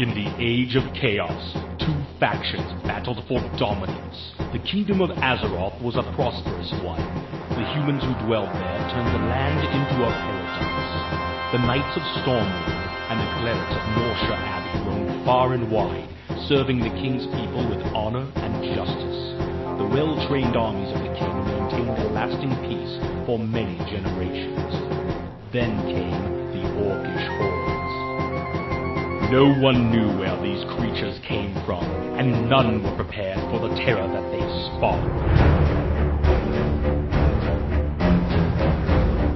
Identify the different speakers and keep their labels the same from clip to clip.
Speaker 1: In the Age of Chaos, two factions battled for dominance. The kingdom of Azeroth was a prosperous one. The humans who dwelled there turned the land into a paradise. The Knights of Stormwind and the clerics of Norsha Abbey roamed far and wide, serving the king's people with honor and justice. The well-trained armies of the king maintained a lasting peace for many generations. Then came the orcish hordes. No one knew where these creatures came from, and none were prepared for the terror that they spawned.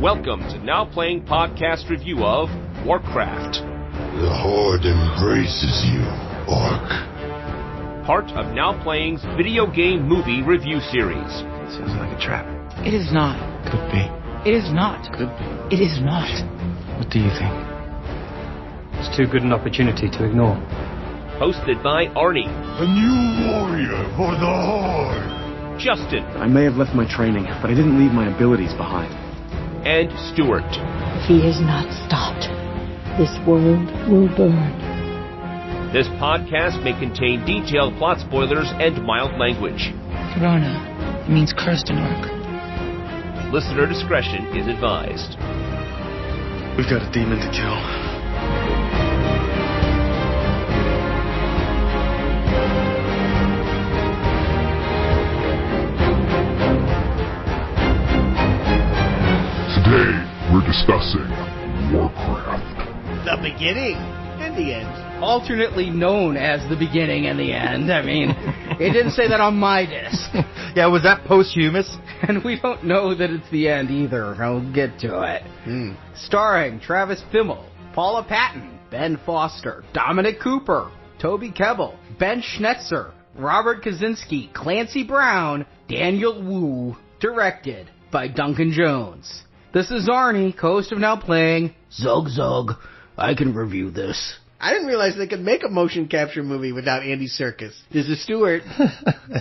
Speaker 2: Welcome to Now Playing Podcast Review of Warcraft.
Speaker 3: The Horde embraces you, Orc.
Speaker 2: Part of Now Playing's video game movie review series.
Speaker 4: It sounds like a trap.
Speaker 5: It is not.
Speaker 4: Could be.
Speaker 5: It is not.
Speaker 4: Could be.
Speaker 5: It is not.
Speaker 4: What do you think? It's too good an opportunity to ignore.
Speaker 2: Hosted by Arnie.
Speaker 3: A new warrior for the Horde.
Speaker 2: Justin.
Speaker 4: I may have left my training, but I didn't leave my abilities behind.
Speaker 2: And Stuart.
Speaker 6: If he is not stopped, this world will burn.
Speaker 2: This podcast may contain detailed plot spoilers and mild language.
Speaker 5: Corona. It means cursed in Orc.
Speaker 2: Listener discretion is advised.
Speaker 4: We've got a demon to kill.
Speaker 3: Today, we're discussing Warcraft.
Speaker 7: The beginning and the end.
Speaker 8: Alternately known as the beginning and the end. I mean, it didn't say that on my disc.
Speaker 9: Yeah, was that posthumous?
Speaker 8: And we don't know that it's the end either. I'll get to it. Starring Travis Fimmel, Paula Patton, Ben Foster, Dominic Cooper, Toby Kebbell, Ben Schnetzer, Robert Kaczynski, Clancy Brown, Daniel Wu. Directed by Duncan Jones. This is Arnie, co-host of Now Playing. Zug Zug. I can review this.
Speaker 7: I didn't realize they could make a motion capture movie without Andy Serkis. This is Stuart.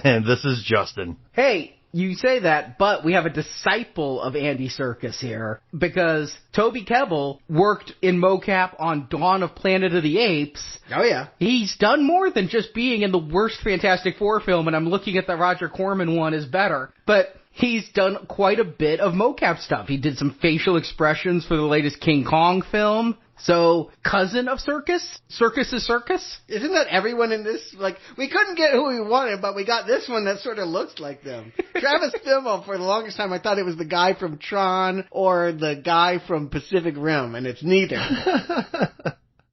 Speaker 9: And this is Justin.
Speaker 8: Hey, you say that, but we have a disciple of Andy Serkis here, because Toby Kebbell worked in mocap on Dawn of Planet of the Apes.
Speaker 7: Oh, yeah.
Speaker 8: He's done more than just being in the worst Fantastic Four film, and I'm looking at the Roger Corman one as better, but he's done quite a bit of mocap stuff. He did some facial expressions for the latest King Kong film. So, cousin of Serkis? Serkis is Circus?
Speaker 7: Isn't that everyone in this? Like, we couldn't get who we wanted, but we got this one that sort of looks like them. Travis Fimmel, for the longest time, I thought it was the guy from Tron or the guy from Pacific Rim, and it's neither.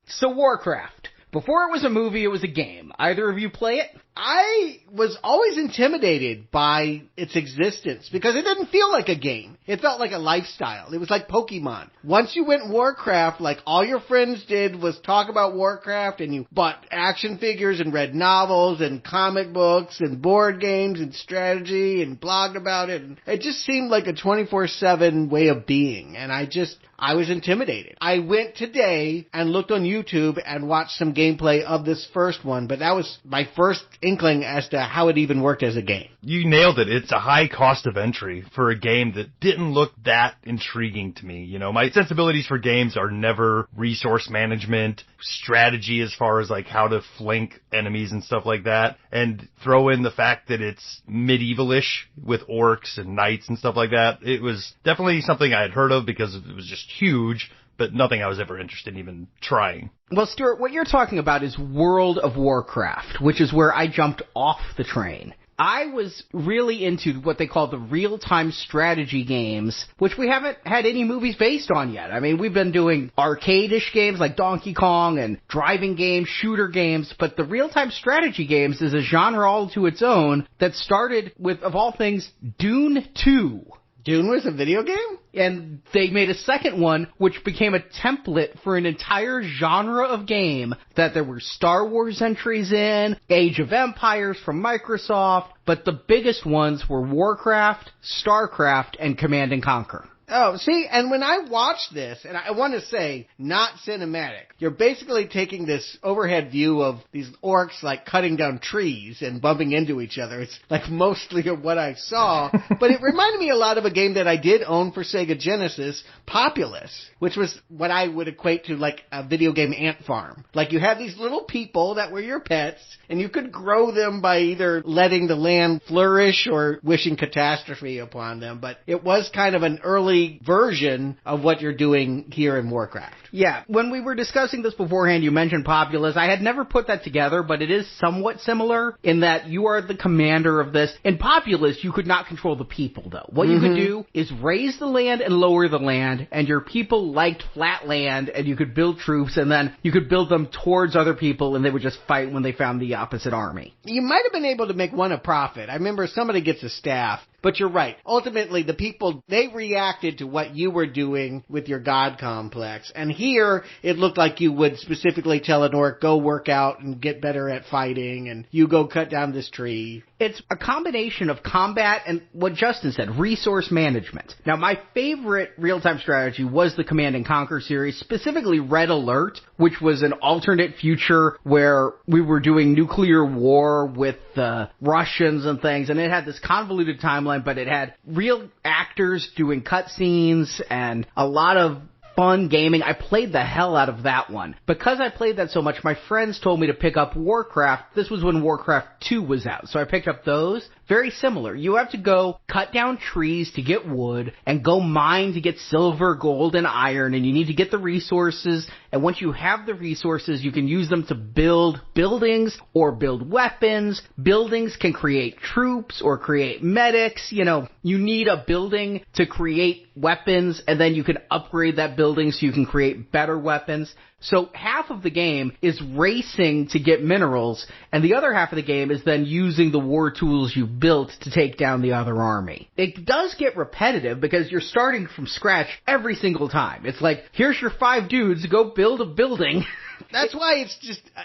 Speaker 8: So, Warcraft. Before it was a movie, it was a game. Either of you play it?
Speaker 7: I was always intimidated by its existence because it didn't feel like a game. It felt like a lifestyle. It was like Pokemon. Once you went Warcraft, like all your friends did was talk about Warcraft, and you bought action figures and read novels and comic books and board games and strategy and blogged about it. And it just seemed like a 24/7 way of being. And I was intimidated. I went today and looked on YouTube and watched some gameplay of this first one, but that was my first inkling as to how it even worked as a game.
Speaker 9: You nailed it. It's a high cost of entry for a game that didn't look that intriguing to me. You know, my sensibilities for games are never resource management, strategy as far as like how to flank enemies and stuff like that. And throw in the fact that it's medieval-ish with orcs and knights and stuff like that. It was definitely something I had heard of because it was just huge, but nothing I was ever interested in even trying.
Speaker 8: Well, Stuart, what you're talking about is World of Warcraft, which is where I jumped off the train. I was really into what they call the real-time strategy games, which we haven't had any movies based on yet. I mean, we've been doing arcade-ish games like Donkey Kong and driving games, shooter games, but the real-time strategy games is a genre all to its own that started with, of all things, Dune 2.
Speaker 7: Dune was a video game?
Speaker 8: And they made a second one, which became a template for an entire genre of game that there were Star Wars entries in, Age of Empires from Microsoft, but the biggest ones were Warcraft, StarCraft, and Command & Conquer.
Speaker 7: Oh, see, and when I watched this, and I want to say, not cinematic, you're basically taking this overhead view of these orcs, like, cutting down trees and bumping into each other. It's, like, mostly of what I saw, but it reminded me a lot of a game that I did own for Sega Genesis, Populous, which was what I would equate to, like, a video game ant farm. Like, you had these little people that were your pets, and you could grow them by either letting the land flourish or wishing catastrophe upon them, but it was kind of an early version of what you're doing here in Warcraft.
Speaker 8: Yeah, when we were discussing this beforehand, you mentioned Populous. I had never put that together, but it is somewhat similar in that you are the commander of this. In Populous, you could not control the people, though. What you could do is raise the land and lower the land, and your people liked flat land, and you could build troops, and then you could build them towards other people, and they would just fight when they found the opposite army.
Speaker 7: You might have been able to make one a profit. I remember somebody gets a staff. But you're right. Ultimately, the people, they reacted to what you were doing with your god complex. And here, it looked like you would specifically tell an orc, go work out and get better at fighting, and you go cut down this tree.
Speaker 8: It's a combination of combat and what Justin said, resource management. Now, my favorite real-time strategy was the Command and Conquer series, specifically Red Alert, which was an alternate future where we were doing nuclear war with the Russians and things, and it had this convoluted timeline, but it had real actors doing cutscenes and a lot of fun gaming. I played the hell out of that one. Because I played that so much, my friends told me to pick up Warcraft. This was when Warcraft 2 was out, so I picked up those. Very similar. You have to go cut down trees to get wood and go mine to get silver, gold, and iron, and you need to get the resources, and once you have the resources, you can use them to build buildings or build weapons. Buildings can create troops or create medics. You know, you need a building to create weapons, and then you can upgrade that building so you can create better weapons. So half of the game is racing to get minerals, and the other half of the game is then using the war tools you built to take down the other army. It does get repetitive because you're starting from scratch every single time. It's like, here's your 5 dudes, go build a building.
Speaker 7: That's why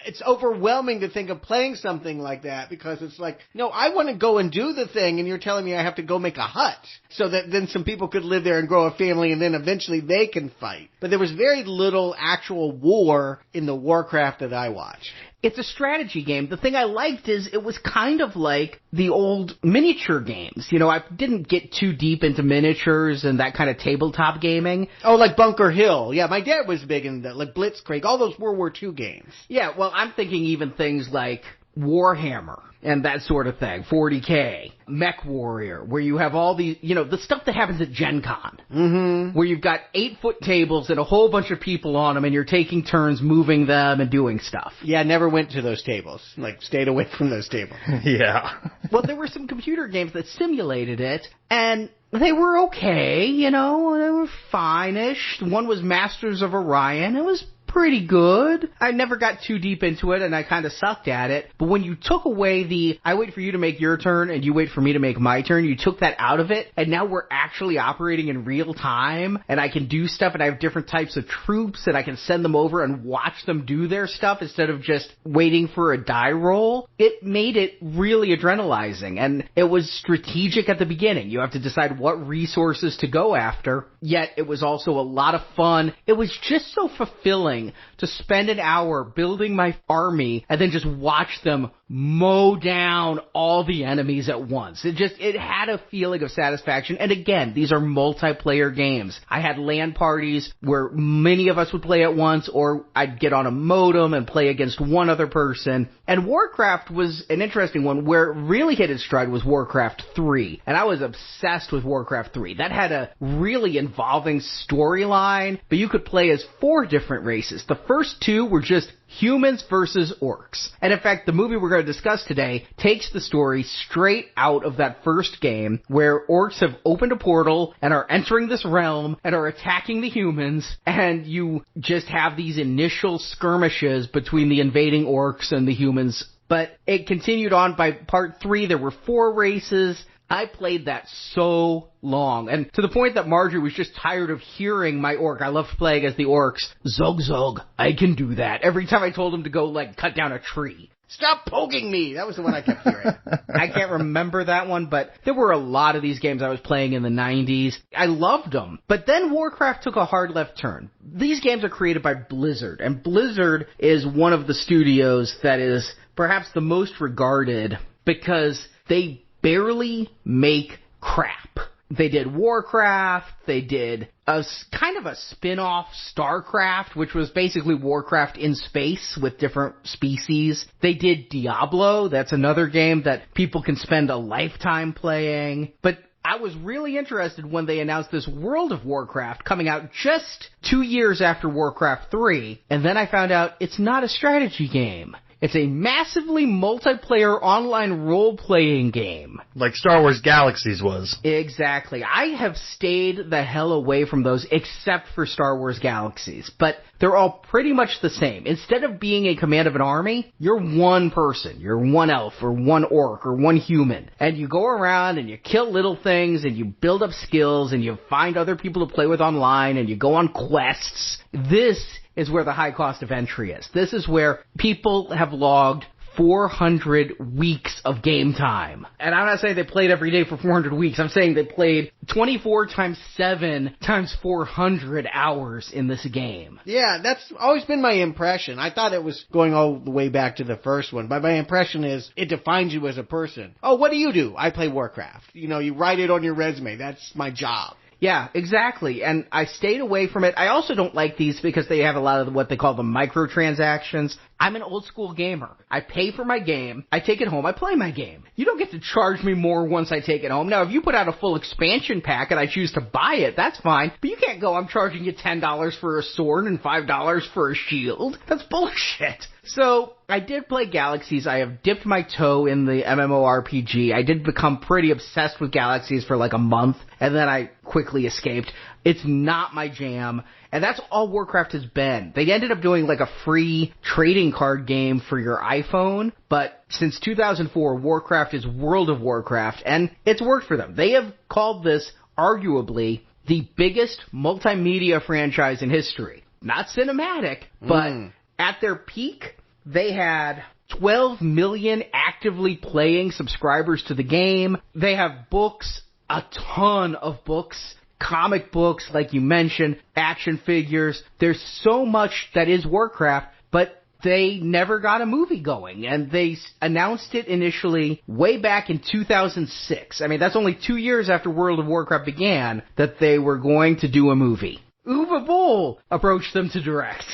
Speaker 7: it's overwhelming to think of playing something like that, because it's like, no, I want to go and do the thing, and you're telling me I have to go make a hut so that then some people could live there and grow a family, and then eventually they can fight. But there was very little actual war in the Warcraft that I watched.
Speaker 8: It's a strategy game. The thing I liked is it was kind of like the old miniature games. You know, I didn't get too deep into miniatures and that kind of tabletop gaming.
Speaker 7: Oh, like Bunker Hill. Yeah, my dad was big into that, like Blitzkrieg, all those World War II games.
Speaker 8: Yeah, well, I'm thinking even things like Warhammer and that sort of thing, 40K, Mech Warrior, where you have all these, you know, the stuff that happens at Gen Con, where you've got 8-foot tables and a whole bunch of people on them, and you're taking turns moving them and doing stuff.
Speaker 7: Yeah, I never went to those tables, like stayed away from those tables.
Speaker 9: Yeah.
Speaker 8: Well, there were some computer games that simulated it, and they were okay, you know, they were fine-ish. One was Masters of Orion. It was pretty good. I never got too deep into it, and I kind of sucked at it. But when you took away the, I wait for you to make your turn, and you wait for me to make my turn, you took that out of it, and now we're actually operating in real time, and I can do stuff, and I have different types of troops, and I can send them over and watch them do their stuff instead of just waiting for a die roll. It made it really adrenalizing, and it was strategic at the beginning. You have to decide what resources to go after, yet it was also a lot of fun. It was just so fulfilling to spend an hour building my army and then just watch them mow down all the enemies at once. It had a feeling of satisfaction. And again, these are multiplayer games. I had LAN parties where many of us would play at once, or I'd get on a modem and play against one other person. And Warcraft was an interesting one. Where it really hit its stride was Warcraft 3. And I was obsessed with Warcraft 3. That had a really involving storyline, but you could play as 4 different races. The first 2 were just humans versus orcs. And in fact, the movie we're going to discuss today takes the story straight out of that first game, where orcs have opened a portal and are entering this realm and are attacking the humans, and you just have these initial skirmishes between the invading orcs and the humans. But it continued on. By part 3, there were 4 races. I played that so long, and to the point that Marjorie was just tired of hearing my orc. I loved playing as the orcs. Zog Zog, I can do that. Every time I told him to go, like, cut down a tree.
Speaker 7: Stop poking me! That was the one I kept hearing.
Speaker 8: I can't remember that one, but there were a lot of these games I was playing in the 90s. I loved them. But then Warcraft took a hard left turn. These games are created by Blizzard, and Blizzard is one of the studios that is perhaps the most regarded because they barely make crap. They did Warcraft, they did a kind of a spin-off StarCraft, which was basically Warcraft in space with different species. They did Diablo, that's another game that people can spend a lifetime playing. But I was really interested when they announced this World of Warcraft coming out just 2 years after Warcraft 3, and then I found out it's not a strategy game. It's a massively multiplayer online role-playing game.
Speaker 9: Like Star Wars Galaxies was.
Speaker 8: Exactly. I have stayed the hell away from those except for Star Wars Galaxies. But they're all pretty much the same. Instead of being a command of an army, you're one person. You're one elf or one orc or one human. And you go around and you kill little things and you build up skills and you find other people to play with online and you go on quests. This is where the high cost of entry is. This is where people have logged 400 weeks of game time. And I'm not saying they played every day for 400 weeks. I'm saying they played 24 times 7 times 400 hours in this game.
Speaker 7: Yeah, that's always been my impression. I thought it was going all the way back to the first one, but my impression is it defines you as a person. Oh, what do? I play Warcraft. You write it on your resume. That's my job.
Speaker 8: Yeah, exactly. And I stayed away from it. I also don't like these because they have a lot of what they call the microtransactions. I'm an old school gamer. I pay for my game. I take it home. I play my game. You don't get to charge me more once I take it home. Now, if you put out a full expansion pack and I choose to buy it, that's fine. But you can't go, I'm charging you $10 for a sword and $5 for a shield. That's bullshit. So, I did play Galaxies. I have dipped my toe in the MMORPG. I did become pretty obsessed with Galaxies for like a month, and then I quickly escaped. It's not my jam, and that's all Warcraft has been. They ended up doing like a free trading card game for your iPhone, but since 2004, Warcraft is World of Warcraft, and it's worked for them. They have called this, arguably, the biggest multimedia franchise in history. Not cinematic, but at their peak, they had 12 million actively playing subscribers to the game. They have books, a ton of books, comic books, like you mentioned, action figures. There's so much that is Warcraft, but they never got a movie going, and they announced it initially way back in 2006. I mean, that's only 2 years after World of Warcraft began that they were going to do a movie. Uwe Boll approached them to direct.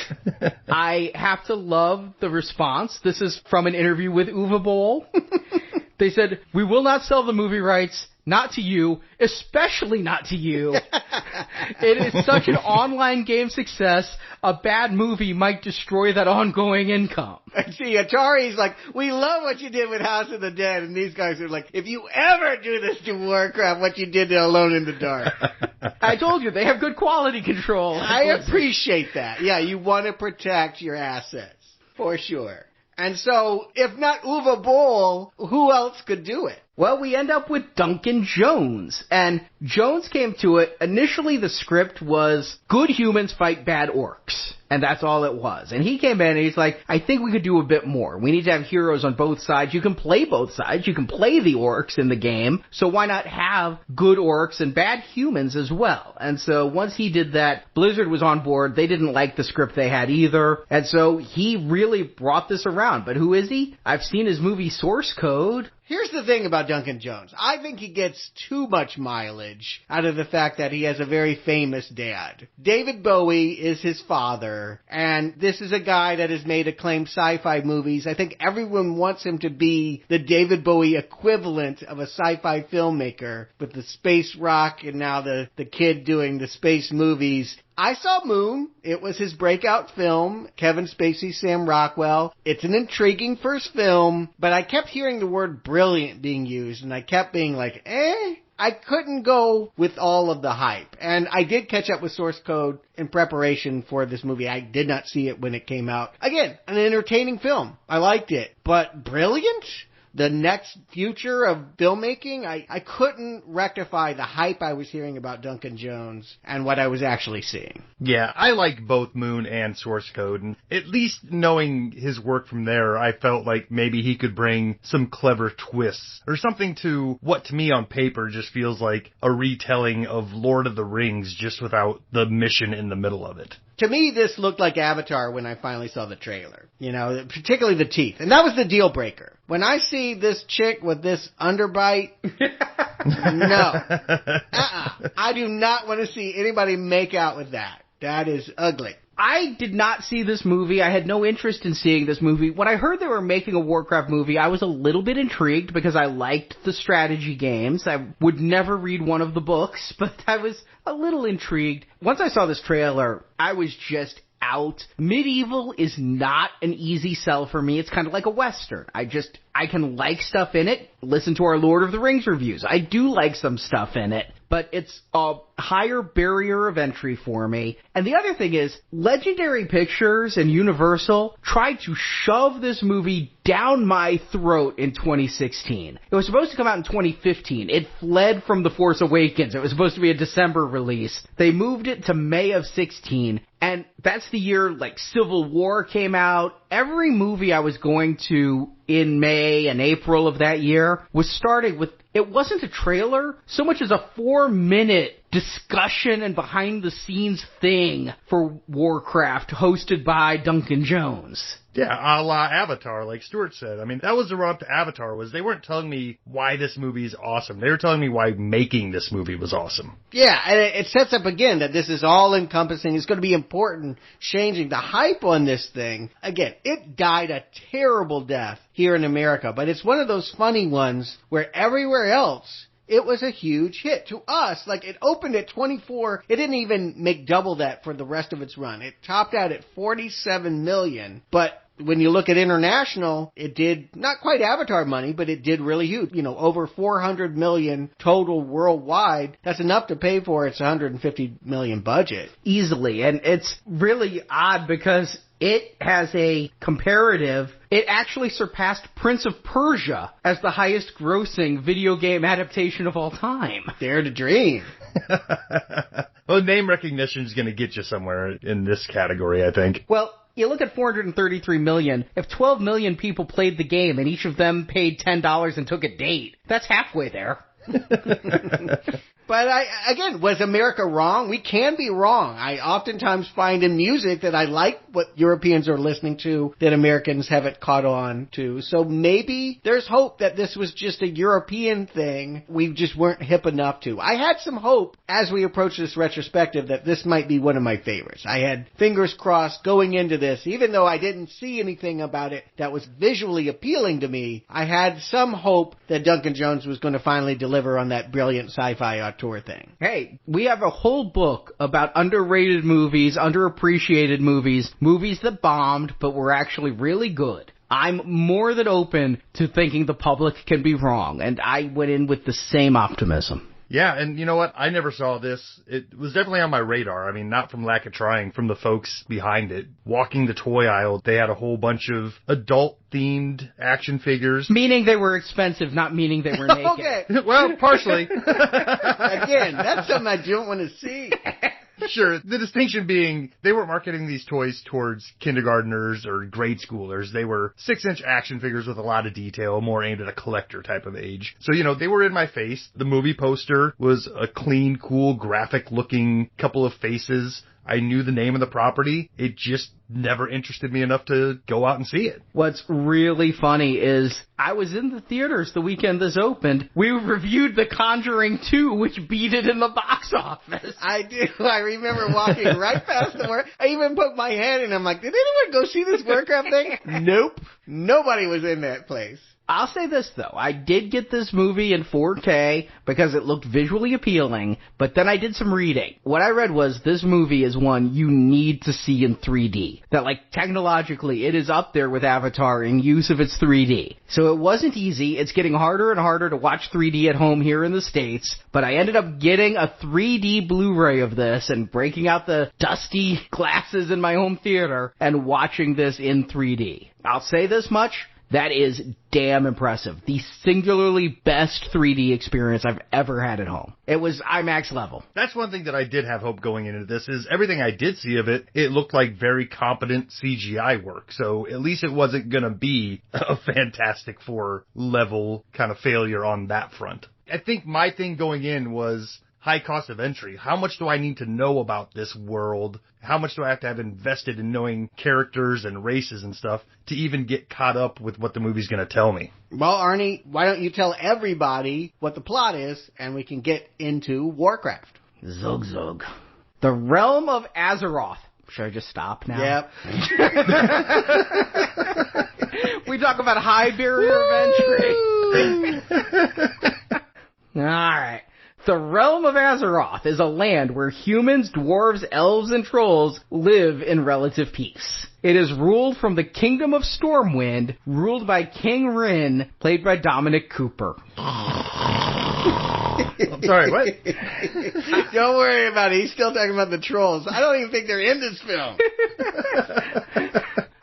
Speaker 8: I have to love the response. This is from an interview with Uwe Boll. They said, "We will not sell the movie rights. Not to you, especially not to you. It is such an online game success, a bad movie might destroy that ongoing income."
Speaker 7: See, Atari's like, "We love what you did with House of the Dead," and these guys are like, "If you ever do this to Warcraft, what you did to Alone in the Dark."
Speaker 8: I told you, they have good quality control.
Speaker 7: I appreciate that. Yeah, you want to protect your assets, for sure. And so, if not Uwe Boll, who else could do it?
Speaker 8: Well, we end up with Duncan Jones, and Jones came to it. Initially, the script was good humans fight bad orcs, and that's all it was. And he came in and he's like, I think we could do a bit more. We need to have heroes on both sides. You can play both sides. You can play the orcs in the game, so why not have good orcs and bad humans as well? And so once he did that, Blizzard was on board. They didn't like the script they had either, and so he really brought this around. But who is he? I've seen his movie Source Code.
Speaker 7: Here's the thing about Duncan Jones. I think he gets too much mileage out of the fact that he has a very famous dad. David Bowie is his father, and this is a guy that has made acclaimed sci-fi movies. I think everyone wants him to be the David Bowie equivalent of a sci-fi filmmaker with the space rock and now the kid doing the space movies. I saw Moon. It was his breakout film. Kevin Spacey, Sam Rockwell. It's an intriguing first film, but I kept hearing the word brilliant being used, and I kept being like, I couldn't go with all of the hype. And I did catch up with Source Code in preparation for this movie. I did not see it when it came out. Again, an entertaining film. I liked it. But brilliant? the next future of filmmaking, I couldn't rectify the hype I was hearing about Duncan Jones and what I was actually seeing.
Speaker 9: Yeah, I like both Moon and Source Code, and at least knowing his work from there, I felt like maybe he could bring some clever twists, or something to what to me on paper just feels like a retelling of Lord of the Rings, just without the mission in the middle of it.
Speaker 7: To me, this looked like Avatar when I finally saw the trailer. You know, particularly the teeth. And that was the deal breaker. When I see this chick with this underbite, no. I do not want to see anybody make out with that. That is ugly.
Speaker 8: I did not see this movie. I had no interest in seeing this movie. When I heard they were making a Warcraft movie, I was a little bit intrigued because I liked the strategy games. I would never read one of the books, but I was a little intrigued. Once I saw this trailer, I was just out. Medieval is not an easy sell for me. It's kind of like a Western. I can like stuff in it. Listen to our Lord of the Rings reviews. I do like some stuff in it, but it's a higher barrier of entry for me. And the other thing is, Legendary Pictures and Universal tried to shove this movie down my throat in 2016. It was supposed to come out in 2015. It fled from The Force Awakens. It was supposed to be a December release. They moved it to May of 16. And that's the year, like, Civil War came out. Every movie I was going to in May and April of that year was starting with, it wasn't a trailer so much as a 4-minute discussion and behind-the-scenes thing for Warcraft hosted by Duncan Jones.
Speaker 9: Yeah, a la Avatar, like Stuart said. I mean, that was the rub to Avatar, was they weren't telling me why this movie is awesome. They were telling me why making this movie was awesome.
Speaker 7: Yeah, and it sets up again that this is all-encompassing. It's going to be important, changing the hype on this thing. Again, it died a terrible death here in America, but it's one of those funny ones where everywhere else, it was a huge hit. To us, like, it opened at 24. It didn't even make double that for the rest of its run. It topped out at 47 million, but when you look at international, it did not quite Avatar money, but it did really huge. You know, over 400 million total worldwide. That's enough to pay for its 150 million budget.
Speaker 8: Easily. And it's really odd because it has a comparative. It actually surpassed Prince of Persia as the highest grossing video game adaptation of all time.
Speaker 7: Dare to dream.
Speaker 9: Well, name recognition is going to get you somewhere in this category, I think.
Speaker 8: Well, you look at 433 million. If 12 million people played the game and each of them paid $10 and took a date, that's halfway there.
Speaker 7: But again, was America wrong? We can be wrong. I oftentimes find in music that I like what Europeans are listening to that Americans haven't caught on to. So maybe there's hope that this was just a European thing we just weren't hip enough to. I had some hope as we approach this retrospective that this might be one of my favorites. I had fingers crossed going into this. Even though I didn't see anything about it that was visually appealing to me, I had some hope that Duncan Jones was going to finally deliver on that brilliant sci-fi auteur thing.
Speaker 8: Hey, we have a whole book about underrated movies, underappreciated movies, movies that bombed but were actually really good. I'm more than open to thinking the public can be wrong, and I went in with the same optimism.
Speaker 9: Yeah, and you know what? I never saw this. It was definitely on my radar. I mean, not from lack of trying, from the folks behind it. Walking the toy aisle, they had a whole bunch of adult-themed action figures.
Speaker 8: Meaning they were expensive, not meaning they were naked.
Speaker 7: Okay.
Speaker 9: Well, partially.
Speaker 7: Again, that's something I don't want to see.
Speaker 9: Sure. The distinction being, they weren't marketing these toys towards kindergartners or grade schoolers. They were 6-inch action figures with a lot of detail, more aimed at a collector type of age. So, you know, they were in my face. The movie poster was a clean, cool, graphic-looking couple of faces. I knew the name of the property. It just never interested me enough to go out and see it.
Speaker 8: What's really funny is I was in the theaters the weekend this opened. We reviewed The Conjuring 2, which beat it in the box office.
Speaker 7: I do. I remember walking right past the work. I even poked my head in. I'm like, did anyone go see this Warcraft thing? Nope. Nobody was in that place.
Speaker 8: I'll say this, though. I did get this movie in 4K because it looked visually appealing, but then I did some reading. What I read was this movie is one you need to see in 3D. That, like, technologically, it is up there with Avatar in use of its 3D. So it wasn't easy. It's getting harder and harder to watch 3D at home here in the States, but I ended up getting a 3D Blu-ray of this and breaking out the dusty glasses in my home theater and watching this in 3D. I'll say this much. That is damn impressive. The singularly best 3D experience I've ever had at home. It was IMAX level.
Speaker 9: That's one thing that I did have hope going into this is everything I did see of it, it looked like very competent CGI work. So at least it wasn't going to be a Fantastic Four level kind of failure on that front. I think my thing going in was high cost of entry. How much do I need to know about this world? How much do I have to have invested in knowing characters and races and stuff to even get caught up with what the movie's going to tell me?
Speaker 7: Well, Arnie, why don't you tell everybody what the plot is, and we can get into Warcraft.
Speaker 8: Zug Zug. The realm of Azeroth. Should I just stop now?
Speaker 7: Yep.
Speaker 8: We talk about high barrier of entry. All right. The realm of Azeroth is a land where humans, dwarves, elves, and trolls live in relative peace. It is ruled from the Kingdom of Stormwind, ruled by King Rin, played by Dominic Cooper.
Speaker 9: I'm sorry, what?
Speaker 7: Don't worry about it. He's still talking about the trolls. I don't even think they're in this film.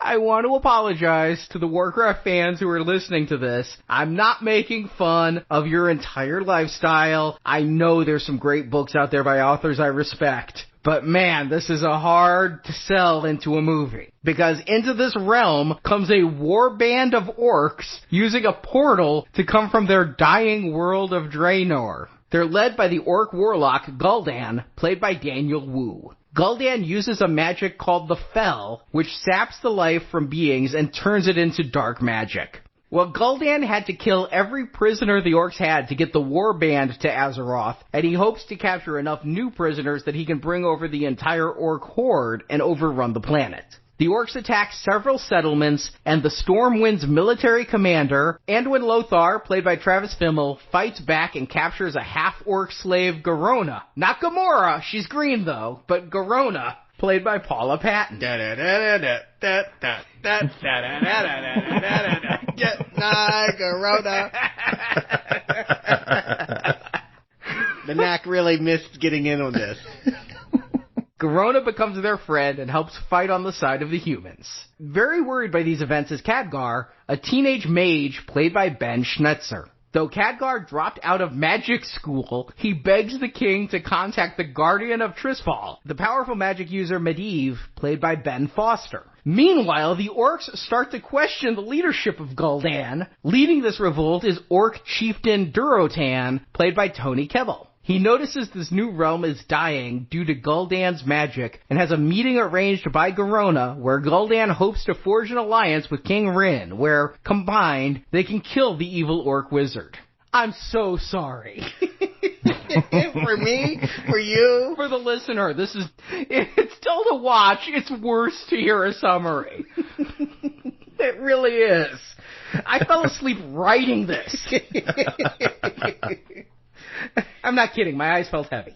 Speaker 8: I want to apologize to the Warcraft fans who are listening to this. I'm not making fun of your entire lifestyle. I know there's some great books out there by authors I respect. But man, this is a hard to sell into a movie. Because into this realm comes a war band of orcs using a portal to come from their dying world of Draenor. They're led by the orc warlock Gul'dan, played by Daniel Wu. Gul'dan uses a magic called the Fel, which saps the life from beings and turns it into dark magic. Well, Gul'dan had to kill every prisoner the orcs had to get the war band to Azeroth, and he hopes to capture enough new prisoners that he can bring over the entire orc horde and overrun the planet. The orcs attack several settlements, and the Stormwind's military commander, Anduin Lothar, played by Travis Fimmel, fights back and captures a half-orc slave, Garona. Not Gamora, she's green though, but Garona, played by Paula Patton.
Speaker 7: Get my Garona. The Knack really missed getting in on this.
Speaker 8: Garona becomes their friend and helps fight on the side of the humans. Very worried by these events is Khadgar, a teenage mage played by Ben Schnetzer. Though Khadgar dropped out of magic school, he begs the king to contact the Guardian of Trisfal, the powerful magic user Medivh, played by Ben Foster. Meanwhile, the orcs start to question the leadership of Gul'dan. Leading this revolt is orc chieftain Durotan, played by Tony Kebbell. He notices this new realm is dying due to Gul'dan's magic and has a meeting arranged by Garona where Gul'dan hopes to forge an alliance with King Rin where, combined, they can kill the evil orc wizard. I'm so sorry.
Speaker 7: For me? For you?
Speaker 8: For the listener, it's still to watch. It's worse to hear a summary. It really is. I fell asleep writing this. I'm not kidding. My eyes felt heavy.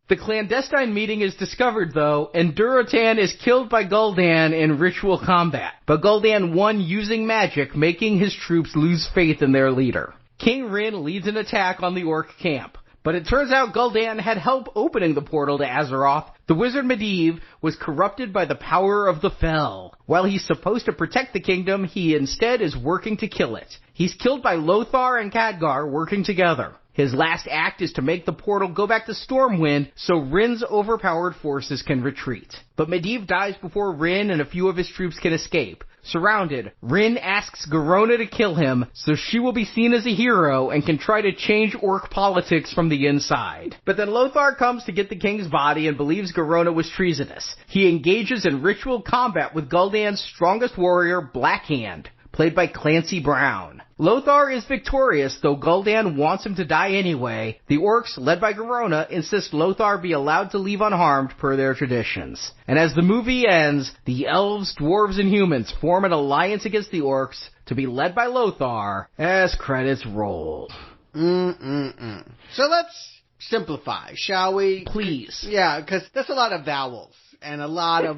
Speaker 8: The clandestine meeting is discovered, though, and Durotan is killed by Gul'dan in ritual combat. But Gul'dan won using magic, making his troops lose faith in their leader. King Rin leads an attack on the orc camp. But it turns out Gul'dan had help opening the portal to Azeroth. The wizard Medivh was corrupted by the power of the Fel. While he's supposed to protect the kingdom, he instead is working to kill it. He's killed by Lothar and Khadgar working together. His last act is to make the portal go back to Stormwind so Rin's overpowered forces can retreat. But Medivh dies before Rin and a few of his troops can escape. Surrounded, Rin asks Garona to kill him so she will be seen as a hero and can try to change orc politics from the inside. But then Lothar comes to get the king's body and believes Garona was treasonous. He engages in ritual combat with Gul'dan's strongest warrior, Blackhand, played by Clancy Brown. Lothar is victorious, though Gul'dan wants him to die anyway. The orcs, led by Garona, insist Lothar be allowed to leave unharmed per their traditions. And as the movie ends, the elves, dwarves, and humans form an alliance against the orcs to be led by Lothar as credits roll.
Speaker 7: So let's simplify, shall we?
Speaker 8: Please.
Speaker 7: Yeah, because that's a lot of vowels. And a lot of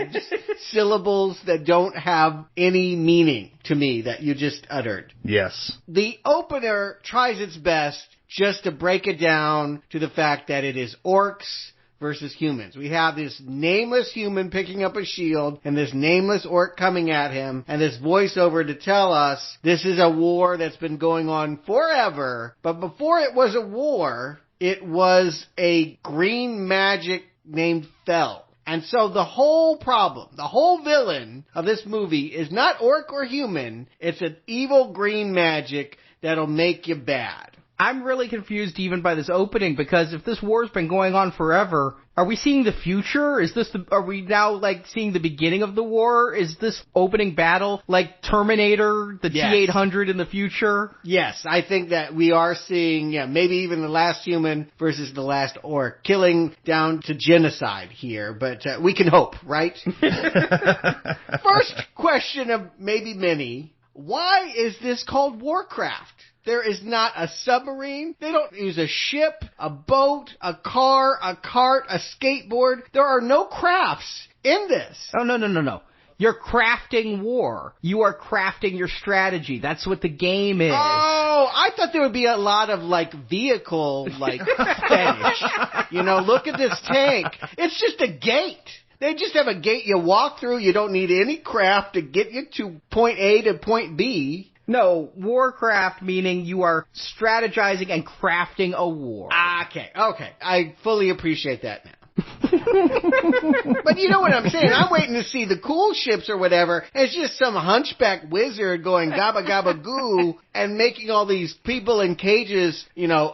Speaker 7: syllables that don't have any meaning to me that you just uttered.
Speaker 9: Yes.
Speaker 7: The opener tries its best just to break it down to the fact that it is orcs versus humans. We have this nameless human picking up a shield and this nameless orc coming at him and this voiceover to tell us this is a war that's been going on forever. But before it was a war, it was a green magic named Fel. And so the whole problem, the whole villain of this movie is not orc or human. It's an evil green magic that'll make you bad.
Speaker 8: I'm really confused even by this opening, because if this war's been going on forever, are we seeing the future? Are we now, like, seeing the beginning of the war? Is this opening battle like Terminator, the T-800 in the future?
Speaker 7: Yes, I think that we are seeing, maybe even the last human versus the last orc, killing down to genocide here, but we can hope, right? First question of maybe many, why is this called Warcraft? There is not a submarine. They don't use a ship, a boat, a car, a cart, a skateboard. There are no crafts in this.
Speaker 8: Oh, no. You're crafting war. You are crafting your strategy. That's what the game is.
Speaker 7: Oh, I thought there would be a lot of, vehicle, fetish. Look at this tank. It's just a gate. They just have a gate you walk through. You don't need any craft to get you to point A to point B.
Speaker 8: No, Warcraft meaning you are strategizing and crafting a war.
Speaker 7: Okay. I fully appreciate that now. But you know what I'm saying? I'm waiting to see the cool ships or whatever. It's just some hunchback wizard going gabba gabba goo and making all these people in cages,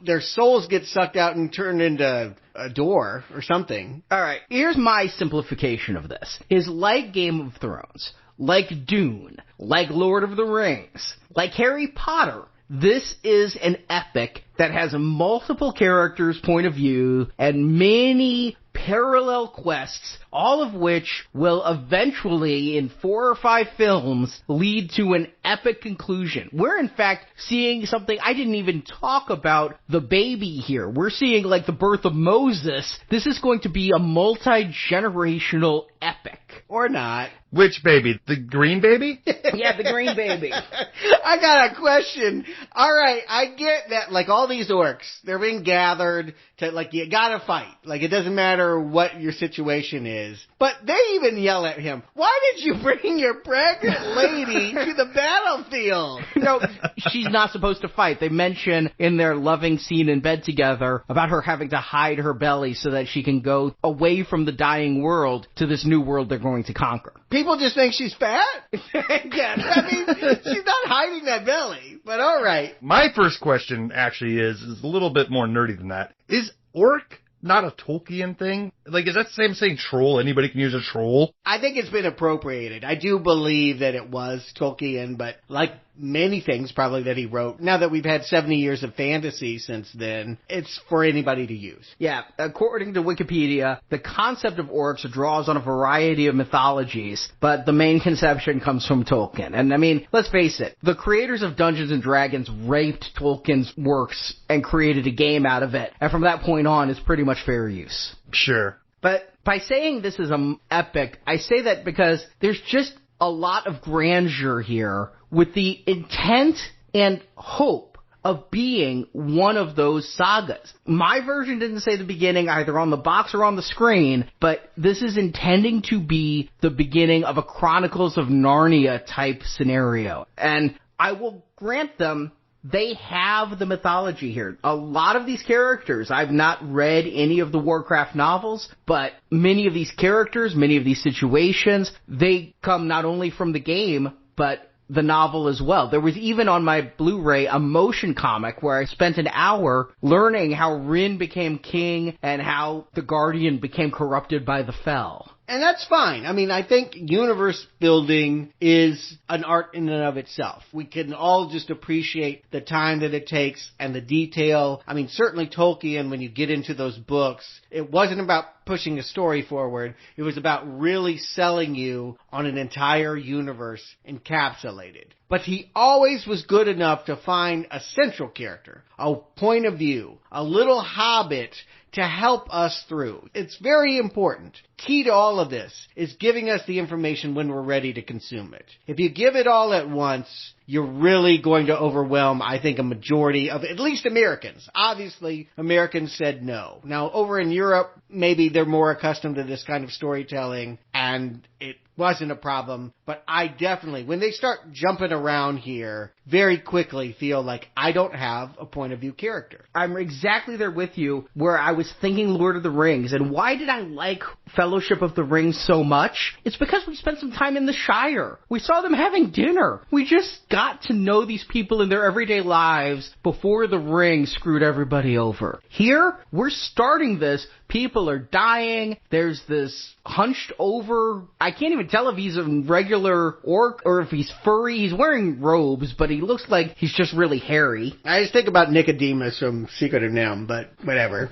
Speaker 7: their souls get sucked out and turned into a door or something.
Speaker 8: All right, here's my simplification of this. Is like Game of Thrones, like Dune, like Lord of the Rings, like Harry Potter. This is an epic that has multiple characters' point of view and many parallel quests, all of which will eventually, in 4 or 5 films, lead to an epic conclusion. We're, in fact, seeing something I didn't even talk about, the baby here. We're seeing, the birth of Moses. This is going to be a multi-generational epic.
Speaker 7: Or not.
Speaker 9: Which baby? The green baby?
Speaker 8: Yeah, the green baby.
Speaker 7: I got a question. All right, I get that, all these orcs, they're being gathered to, you gotta fight. It doesn't matter what your situation is. But they even yell at him, why did you bring your pregnant lady to the battlefield?
Speaker 8: No, she's not supposed to fight. They mention in their loving scene in bed together about her having to hide her belly so that she can go away from the dying world to this new world they're going to conquer.
Speaker 7: People just think she's fat? Yeah, I mean, she's not hiding that belly, but all right.
Speaker 9: My first question actually is a little bit more nerdy than that. Is orc not a Tolkien thing? Is that the same saying troll? Anybody can use a troll?
Speaker 7: I think it's been appropriated. I do believe that it was Tolkien, but like many things probably that he wrote, now that we've had 70 years of fantasy since then, it's for anybody to use.
Speaker 8: Yeah, according to Wikipedia, the concept of orcs draws on a variety of mythologies, but the main conception comes from Tolkien. And I mean, let's face it, the creators of Dungeons & Dragons raped Tolkien's works and created a game out of it. And from that point on, it's pretty much fair use.
Speaker 9: Sure.
Speaker 8: But by saying this is an epic, I say that because there's just a lot of grandeur here with the intent and hope of being one of those sagas. My version didn't say the beginning either on the box or on the screen, but this is intending to be the beginning of a Chronicles of Narnia type scenario. And I will grant them, they have the mythology here. A lot of these characters, I've not read any of the Warcraft novels, but many of these characters, many of these situations, they come not only from the game, but the novel as well. There was even on my Blu-ray a motion comic where I spent an hour learning how Rin became king and how the Guardian became corrupted by the Fel.
Speaker 7: And that's fine. I mean, I think universe building is an art in and of itself. We can all just appreciate the time that it takes and the detail. I mean, certainly Tolkien, when you get into those books, it wasn't about pushing a story forward. It was about really selling you on an entire universe encapsulated. But he always was good enough to find a central character, a point of view, a little hobbit to help us through. It's very important. Key to all of this is giving us the information when we're ready to consume it. If you give it all at once, you're really going to overwhelm, I think, a majority of at least Americans. Obviously, Americans said no. Now, over in Europe, maybe they're more accustomed to this kind of storytelling, and it wasn't a problem, but I definitely, when they start jumping around here, very quickly feel like I don't have a point of view character.
Speaker 8: I'm exactly there with you, where I was thinking Lord of the Rings, and why did I like Fellowship of the Ring so much? It's because we spent some time in the Shire. We saw them having dinner. We just got to know these people in their everyday lives before the ring screwed everybody over. Here, we're starting this. People are dying. There's this hunched over, I can't even tell if he's a regular orc or if he's furry. He's wearing robes, but he looks like he's just really hairy.
Speaker 7: I just think about Nicodemus from Secret of Nim, but whatever.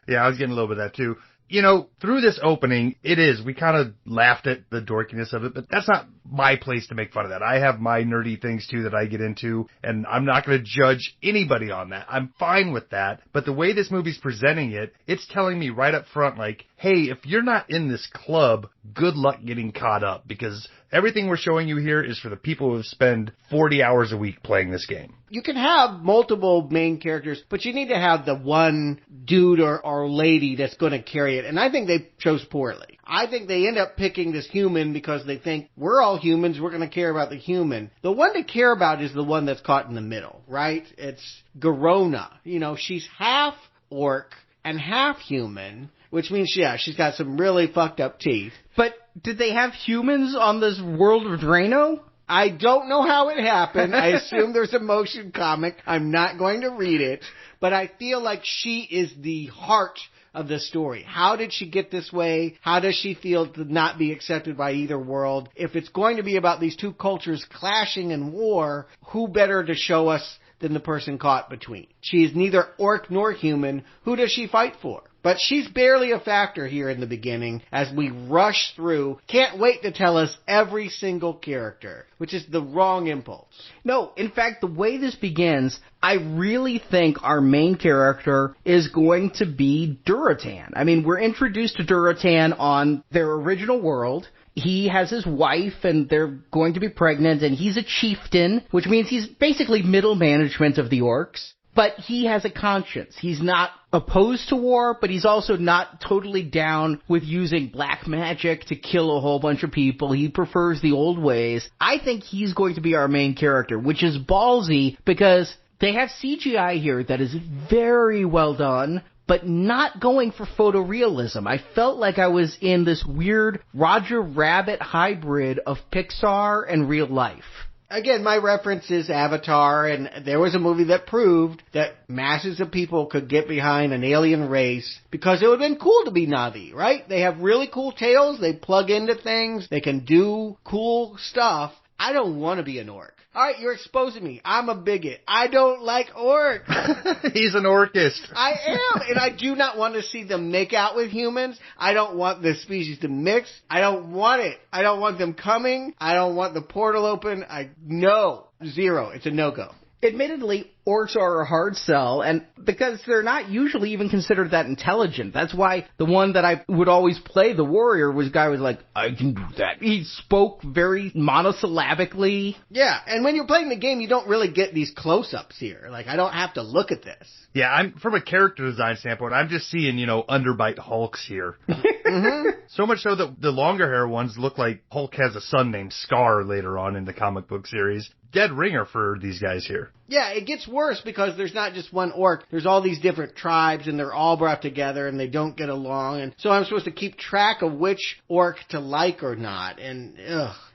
Speaker 9: Yeah, I was getting a little bit of that too. You know, through this opening, we kind of laughed at the dorkiness of it, but that's not my place to make fun of that. I have my nerdy things too that I get into, and I'm not going to judge anybody on that. I'm fine with that, but the way this movie's presenting it, it's telling me right up front, like, hey, if you're not in this club, good luck getting caught up, because everything we're showing you here is for the people who spend 40 hours a week playing this game.
Speaker 7: You can have multiple main characters, but you need to have the one dude or lady that's going to carry it. And I think they chose poorly. I think they end up picking this human because they think we're all humans, we're going to care about the human. The one to care about is the one that's caught in the middle, right? It's Garona. You know, she's half orc and half human, which means, yeah, she's got some really fucked up teeth.
Speaker 8: But did they have humans on this world of Drano?
Speaker 7: I don't know how it happened. I assume there's a motion comic. I'm not going to read it. But I feel like she is the heart of the story. How did she get this way? How does she feel to not be accepted by either world? If it's going to be about these two cultures clashing in war, who better to show us than the person caught between? She is neither orc nor human. Who does she fight for? But she's barely a factor here in the beginning as we rush through. Can't wait to tell us every single character, which is the wrong impulse.
Speaker 8: No, in fact, the way this begins, I really think our main character is going to be Duratan. I mean, we're introduced to Duratan on their original world. He has his wife, and they're going to be pregnant, and he's a chieftain, which means he's basically middle management of the orcs. But he has a conscience. He's not opposed to war, but he's also not totally down with using black magic to kill a whole bunch of people. He prefers the old ways. I think he's going to be our main character, which is ballsy because they have CGI here that is very well done, but not going for photorealism. I felt like I was in this weird Roger Rabbit hybrid of Pixar and real life.
Speaker 7: Again, my reference is Avatar, and there was a movie that proved that masses of people could get behind an alien race because it would have been cool to be Na'vi, right? They have really cool tails, they plug into things, they can do cool stuff. I don't want to be an orc. Alright, you're exposing me. I'm a bigot. I don't like orcs.
Speaker 9: He's an orcist.
Speaker 7: I am, and I do not want to see them make out with humans. I don't want the species to mix. I don't want it. I don't want them coming. I don't want the portal open. No. Zero. It's a no-go.
Speaker 8: Admittedly, orcs are a hard sell, and because they're not usually even considered that intelligent. That's why the one that I would always play, the warrior, was like, I can do that. He spoke very monosyllabically.
Speaker 7: Yeah, and when you're playing the game, you don't really get these close-ups here. Like, I don't have to look at this.
Speaker 9: Yeah, I'm from a character design standpoint, I'm just seeing, underbite Hulks here.
Speaker 7: Mm-hmm.
Speaker 9: So much so that the longer hair ones look like Hulk has a son named Scar later on in the comic book series. Dead ringer for these guys here.
Speaker 7: Yeah, it gets worse because there's not just one orc. There's all these different tribes, and they're all brought together, and they don't get along. And so I'm supposed to keep track of which orc to like or not. And,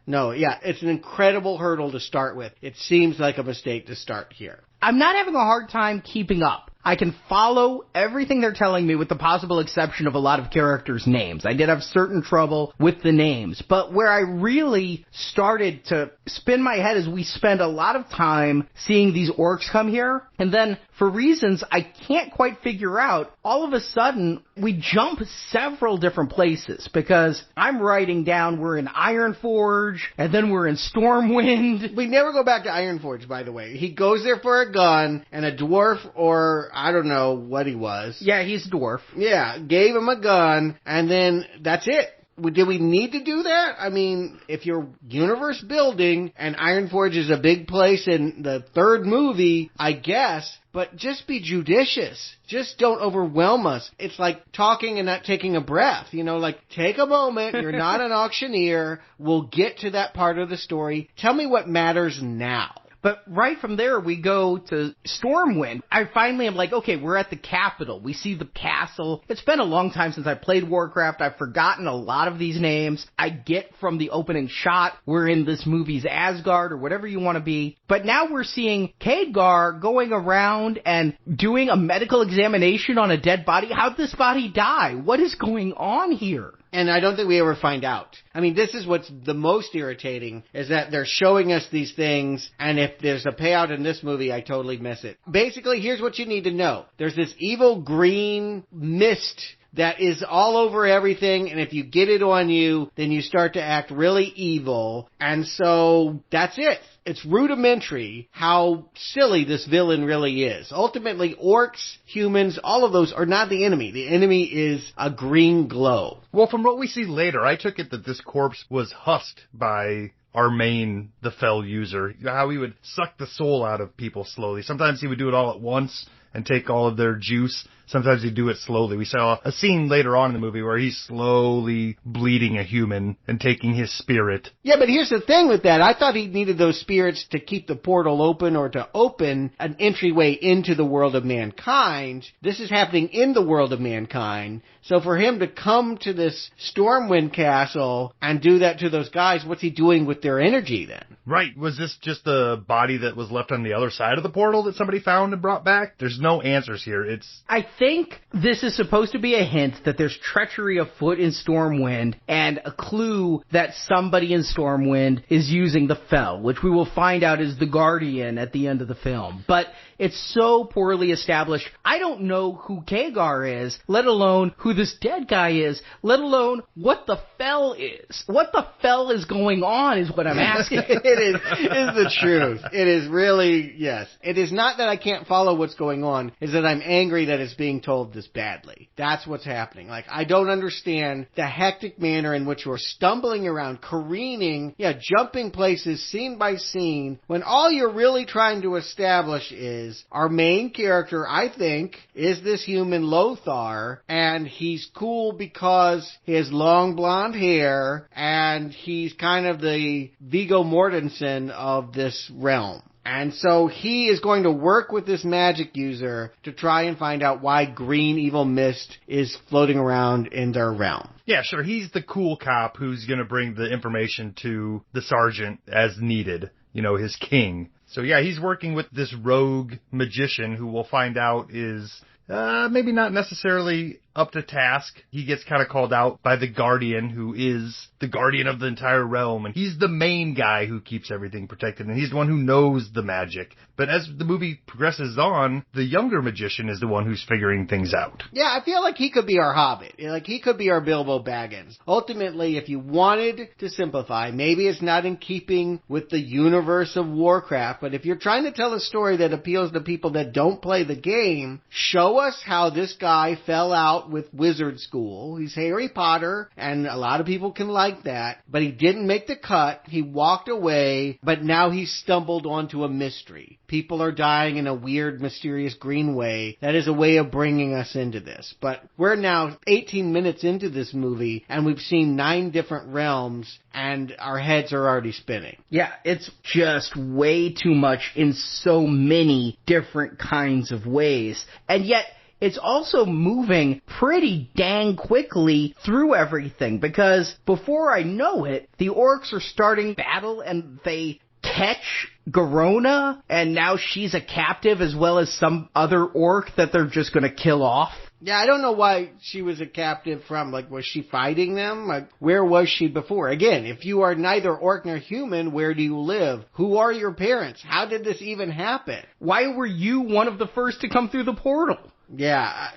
Speaker 7: no, yeah, it's an incredible hurdle to start with. It seems like a mistake to start here.
Speaker 8: I'm not having a hard time keeping up. I can follow everything they're telling me with the possible exception of a lot of characters' names. I did have certain trouble with the names. But where I really started to spin my head is we spend a lot of time seeing these orcs come here, and then for reasons I can't quite figure out, all of a sudden we jump several different places because I'm writing down we're in Ironforge, and then we're in Stormwind.
Speaker 7: We never go back to Ironforge, by the way. He goes there for a gun, and a dwarf, or I don't know what he was.
Speaker 8: Yeah, he's a dwarf.
Speaker 7: Yeah, gave him a gun, and then that's it. Do we need to do that? I mean, if you're universe building and Ironforge is a big place in the third movie, I guess, but just be judicious. Just don't overwhelm us. It's like talking and not taking a breath. You know, like, take a moment. You're not an auctioneer. We'll get to that part of the story. Tell me what matters now.
Speaker 8: But right from there, we go to Stormwind. I finally am like, okay, we're at the capital. We see the castle. It's been a long time since I played Warcraft. I've forgotten a lot of these names. I get from the opening shot, we're in this movie's Asgard or whatever you want to be. But now we're seeing Khadgar going around and doing a medical examination on a dead body. How'd this body die? What is going on here?
Speaker 7: And I don't think we ever find out. I mean, this is what's the most irritating, is that they're showing us these things, and if there's a payout in this movie, I totally miss it. Basically, here's what you need to know. There's this evil green mist that is all over everything, and if you get it on you, then you start to act really evil, and so that's it. It's rudimentary how silly this villain really is. Ultimately, orcs, humans, all of those are not the enemy. The enemy is a green glow.
Speaker 9: Well, from what we see later, I took it that this corpse was husked by Armain, the fell user. How he would suck the soul out of people slowly. Sometimes he would do it all at once and take all of their juice. Sometimes he'd do it slowly. We saw a scene later on in the movie where he's slowly bleeding a human and taking his spirit.
Speaker 7: Yeah, but here's the thing with that. I thought he needed those spirits to keep the portal open or to open an entryway into the world of mankind. This is happening in the world of mankind. So for him to come to this Stormwind castle and do that to those guys, what's he doing with their energy then?
Speaker 9: Right. Was this just a body that was left on the other side of the portal that somebody found and brought back? There's no answers here.
Speaker 8: I think this is supposed to be a hint that there's treachery afoot in Stormwind and a clue that somebody in Stormwind is using the Fel, which we will find out is the Guardian at the end of the film. But it's so poorly established. I don't know who Khadgar is, let alone who this dead guy is, let alone what the Fel is. What the Fel is going on is what I'm asking.
Speaker 7: It is the truth. It is really, yes. It is not that I can't follow what's going on, it's that I'm angry that it's being told this badly. That's what's happening. Like, I don't understand the hectic manner in which we're stumbling around, careening, jumping places scene by scene, when all you're really trying to establish is our main character, I think, is this human Lothar, and he's cool because he has long blonde hair, and he's kind of the Viggo Mortensen of this realm. And so he is going to work with this magic user to try and find out why green evil mist is floating around in their realm.
Speaker 9: Yeah, sure. He's the cool cop who's going to bring the information to the sergeant as needed, his king. So yeah, he's working with this rogue magician who we'll find out is maybe not necessarily up to task. He gets kind of called out by the Guardian, who is the guardian of the entire realm, and he's the main guy who keeps everything protected, and he's the one who knows the magic. But as the movie progresses on, the younger magician is the one who's figuring things out.
Speaker 7: Yeah, I feel like he could be our Hobbit. Like, he could be our Bilbo Baggins. Ultimately, if you wanted to simplify, maybe it's not in keeping with the universe of Warcraft, but if you're trying to tell a story that appeals to people that don't play the game, show us how this guy fell out with wizard school. He's Harry Potter, and a lot of people can like that, but he didn't make the cut. He walked away, but now he's stumbled onto a mystery. People are dying in a weird, mysterious green way. That is a way of bringing us into this. But we're now 18 minutes into this movie, and we've seen 9 different realms, and our heads are already spinning.
Speaker 8: Yeah, it's just way too much in so many different kinds of ways. And yet, it's also moving pretty dang quickly through everything, because before I know it, the orcs are starting battle and they catch Garona, and now she's a captive as well as some other orc that they're just going to kill off.
Speaker 7: Yeah, I don't know why she was a captive from. Like, was she fighting them? Like, where was she before? Again, if you are neither orc nor human, where do you live? Who are your parents? How did this even happen?
Speaker 8: Why were you one of the first to come through the portal?
Speaker 7: Yeah,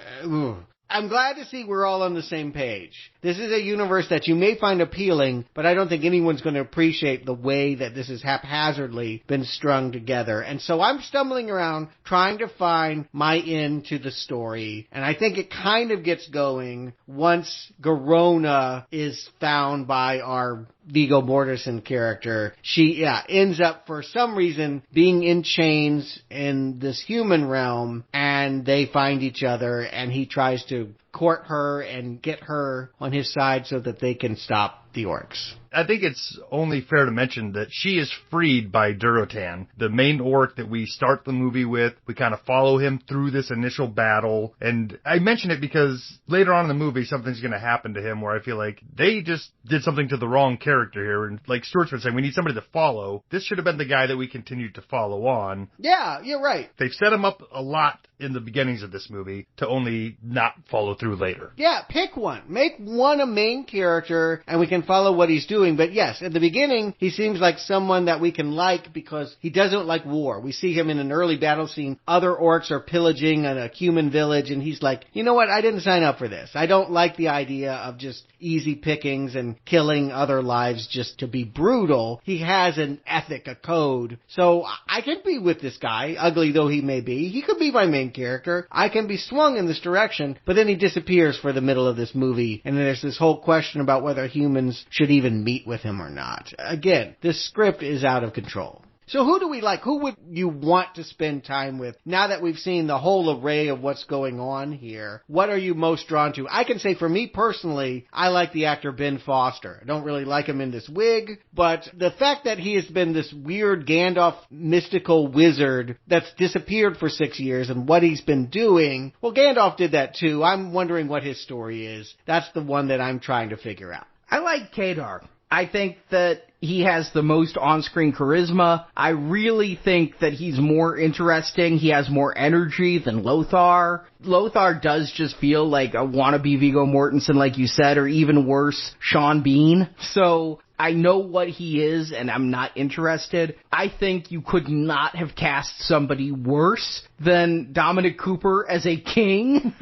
Speaker 7: I'm glad to see we're all on the same page. This is a universe that you may find appealing, but I don't think anyone's going to appreciate the way that this has haphazardly been strung together. And so I'm stumbling around trying to find my end to the story. And I think it kind of gets going once Garona is found by our Viggo Mortensen character. She ends up for some reason being in chains in this human realm, and they find each other, and he tries to court her and get her on his side so that they can stop the orcs.
Speaker 9: I think it's only fair to mention that she is freed by Durotan, the main orc that we start the movie with. We kind of follow him through this initial battle, and I mention it because later on in the movie, something's going to happen to him where I feel like they just did something to the wrong character here. And like Stuart's been saying, we need somebody to follow. This should have been the guy that we continued to follow on.
Speaker 7: Yeah, you're right.
Speaker 9: They've set him up a lot in the beginnings of this movie to only not follow through later.
Speaker 7: Yeah, pick one. Make one a main character, and we can follow what he's doing. But yes, at the beginning, he seems like someone that we can like because he doesn't like war. We see him in an early battle scene. Other orcs are pillaging a human village, and he's like, you know what? I didn't sign up for this. I don't like the idea of just easy pickings and killing other lives just to be brutal. He has an ethic, a code. So I can be with this guy, ugly though he may be. He could be my main character. I can be swung in this direction, but then he disappears for the middle of this movie, and then there's this whole question about whether humans should even meet with him or not. Again, this script is out of control. So who do we like? Who would you want to spend time with now that we've seen the whole array of what's going on here? What are you most drawn to? I can say for me personally, I like the actor Ben Foster. I don't really like him in this wig, but the fact that he has been this weird Gandalf mystical wizard that's disappeared for 6 years and what he's been doing, well, Gandalf did that too. I'm wondering what his story is. That's the one that I'm trying to figure out.
Speaker 8: I like Kadar. I think that he has the most on-screen charisma. I really think that he's more interesting. He has more energy than Lothar. Lothar does just feel like a wannabe Viggo Mortensen, like you said, or even worse, Sean Bean. So I know what he is, and I'm not interested. I think you could not have cast somebody worse than Dominic Cooper as a king.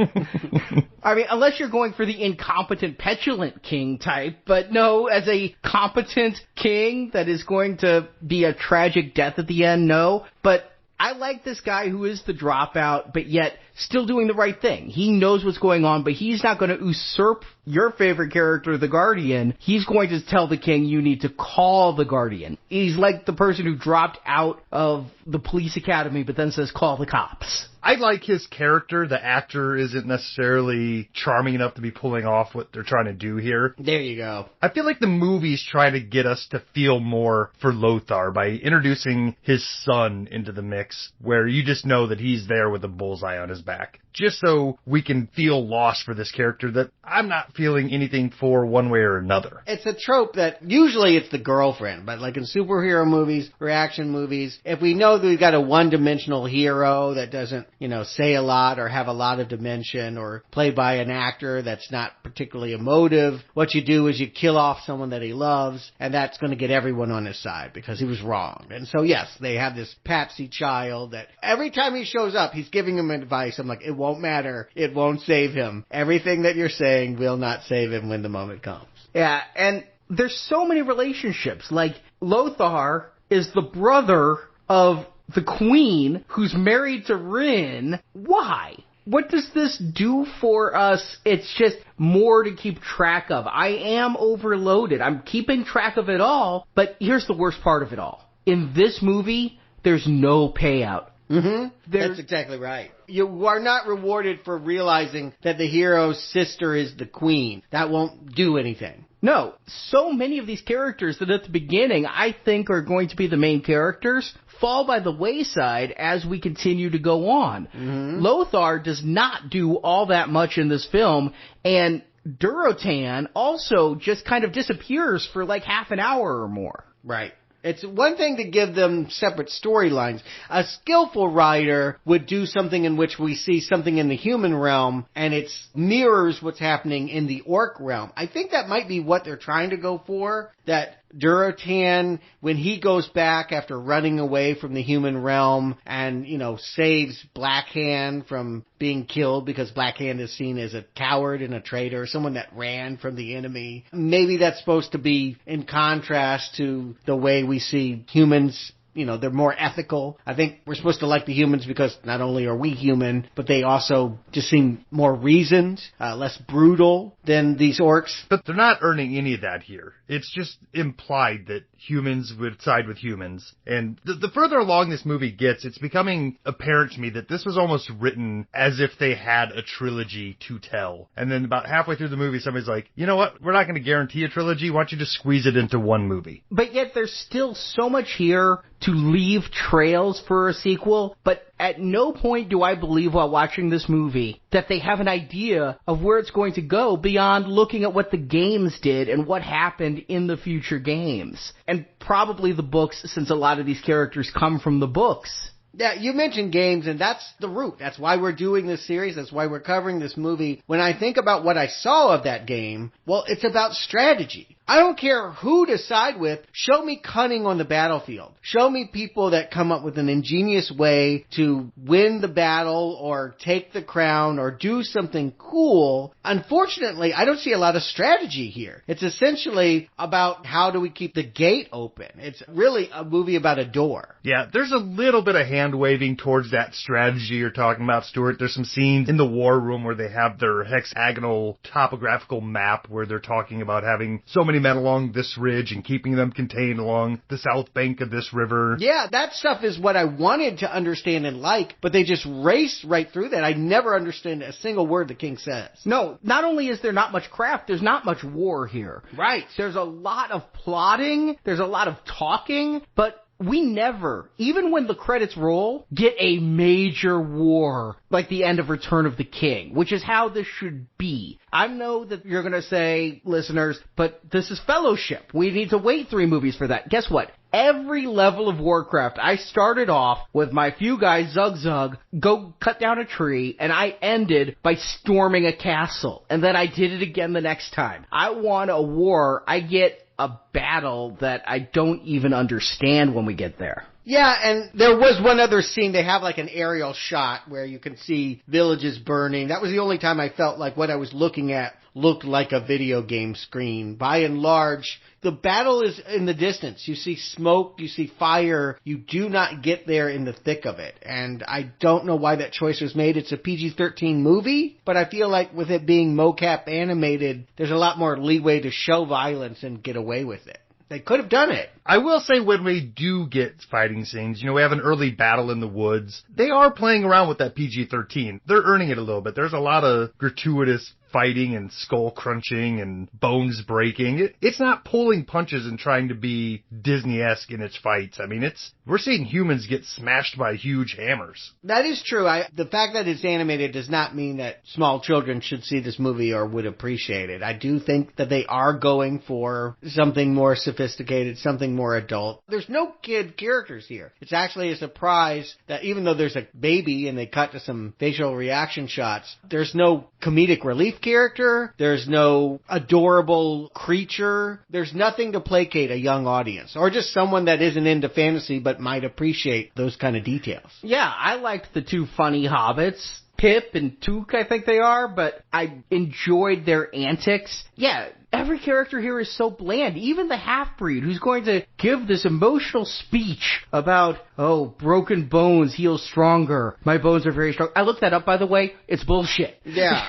Speaker 8: I mean, unless you're going for the incompetent, petulant king type, but no, as a competent king that is going to be a tragic death at the end, no. But I like this guy who is the dropout, but yet still doing the right thing. He knows what's going on, but he's not going to usurp your favorite character, the Guardian. He's going to tell the king, you need to call the Guardian. He's like the person who dropped out of the police academy, but then says, call the cops.
Speaker 9: I like his character. The actor isn't necessarily charming enough to be pulling off what they're trying to do here.
Speaker 7: There you go.
Speaker 9: I feel like the movie's trying to get us to feel more for Lothar by introducing his son into the mix, where you just know that he's there with a bullseye on his back. Just so we can feel lost for this character that I'm not feeling anything for one way or another.
Speaker 7: It's a trope that usually it's the girlfriend, but like in superhero movies or action movies, if we know that we've got a one-dimensional hero that doesn't, say a lot or have a lot of dimension or played by an actor that's not particularly emotive, what you do is you kill off someone that he loves, and that's going to get everyone on his side because he was wrong. And so yes, they have this patsy child that every time he shows up, he's giving him advice. I'm like, it won't matter. It won't save him. Everything that you're saying will not save him when the moment comes.
Speaker 8: Yeah, and there's so many relationships. Like, Lothar is the brother of the queen who's married to Rin. Why? What does this do for us? It's just more to keep track of. I am overloaded. I'm keeping track of it all, but here's the worst part of it all. In this movie, there's no payout.
Speaker 7: Mm-hmm. That's exactly right. You are not rewarded for realizing that the hero's sister is the queen. That won't do anything.
Speaker 8: No, so many of these characters that at the beginning I think are going to be the main characters fall by the wayside as we continue to go on. Mm-hmm. Lothar does not do all that much in this film, and Durotan also just kind of disappears for like half an hour or more.
Speaker 7: Right. It's one thing to give them separate storylines. A skillful writer would do something in which we see something in the human realm and it mirrors what's happening in the orc realm. I think that might be what they're trying to go for, that Durotan, when he goes back after running away from the human realm and, saves Blackhand from being killed because Blackhand is seen as a coward and a traitor, someone that ran from the enemy. Maybe that's supposed to be in contrast to the way we see humans. They're more ethical. I think we're supposed to like the humans because not only are we human, but they also just seem more reasoned, less brutal than these orcs.
Speaker 9: But they're not earning any of that here. It's just implied that humans would side with humans. And the further along this movie gets, it's becoming apparent to me that this was almost written as if they had a trilogy to tell. And then about halfway through the movie, somebody's like, you know what? We're not going to guarantee a trilogy. Why don't you just squeeze it into one movie?
Speaker 8: But yet there's still so much here to leave trails for a sequel, but at no point do I believe while watching this movie that they have an idea of where it's going to go beyond looking at what the games did and what happened in the future games. And probably the books, since a lot of these characters come from the books.
Speaker 7: Yeah, you mentioned games, and that's the root. That's why we're doing this series. That's why we're covering this movie. When I think about what I saw of that game, well, it's about strategy. I don't care who to side with. Show me cunning on the battlefield. Show me people that come up with an ingenious way to win the battle or take the crown or do something cool. Unfortunately, I don't see a lot of strategy here. It's essentially about how do we keep the gate open. It's really a movie about a door.
Speaker 9: Yeah, there's a little bit of hand-waving towards that strategy you're talking about, Stuart. There's some scenes in the war room where they have their hexagonal topographical map where they're talking about having so many men along this ridge and keeping them contained along the south bank of this river.
Speaker 7: Yeah, that stuff is what I wanted to understand and like, but they just race right through that. I never understand a single word the king says.
Speaker 8: No, not only is there not much craft, there's not much war here.
Speaker 7: Right.
Speaker 8: There's a lot of plotting, there's a lot of talking, but we never, even when the credits roll, get a major war like the end of Return of the King, which is how this should be. I know that you're going to say, listeners, but this is Fellowship. We need to wait 3 movies for that. Guess what? Every level of Warcraft, I started off with my few guys, Zug, go cut down a tree, and I ended by storming a castle. And then I did it again the next time. I want a war. I get a battle that I don't even understand when we get there.
Speaker 7: Yeah, and there was one other scene. They have like an aerial shot where you can see villages burning. That was the only time I felt like what I was looking at looked like a video game screen. By and large, the battle is in the distance. You see smoke, you see fire. You do not get there in the thick of it. And I don't know why that choice was made. It's a PG-13 movie, but I feel like with it being mocap animated, there's a lot more leeway to show violence and get away with it. They could have done it.
Speaker 9: I will say when we do get fighting scenes, we have an early battle in the woods. They are playing around with that PG-13. They're earning it a little bit. There's a lot of gratuitous fighting and skull crunching and bones breaking. It's not pulling punches and trying to be Disney-esque in its fights. I mean, we're seeing humans get smashed by huge hammers.
Speaker 7: That is true. The fact that it's animated does not mean that small children should see this movie or would appreciate it. I do think that they are going for something more sophisticated, something more adult. There's no kid characters here. It's actually a surprise that even though there's a baby and they cut to some facial reaction shots, there's no comedic relief character. There's no adorable creature. There's nothing to placate a young audience or just someone that isn't into fantasy but might appreciate those kind of details.
Speaker 8: Yeah, I liked the 2 funny hobbits, Pip and Took, I think they are, but I enjoyed their antics. Yeah, every character here is so bland. Even the half-breed who's going to give this emotional speech about, broken bones heal stronger. My bones are very strong. I looked that up, by the way. It's bullshit.
Speaker 7: Yeah.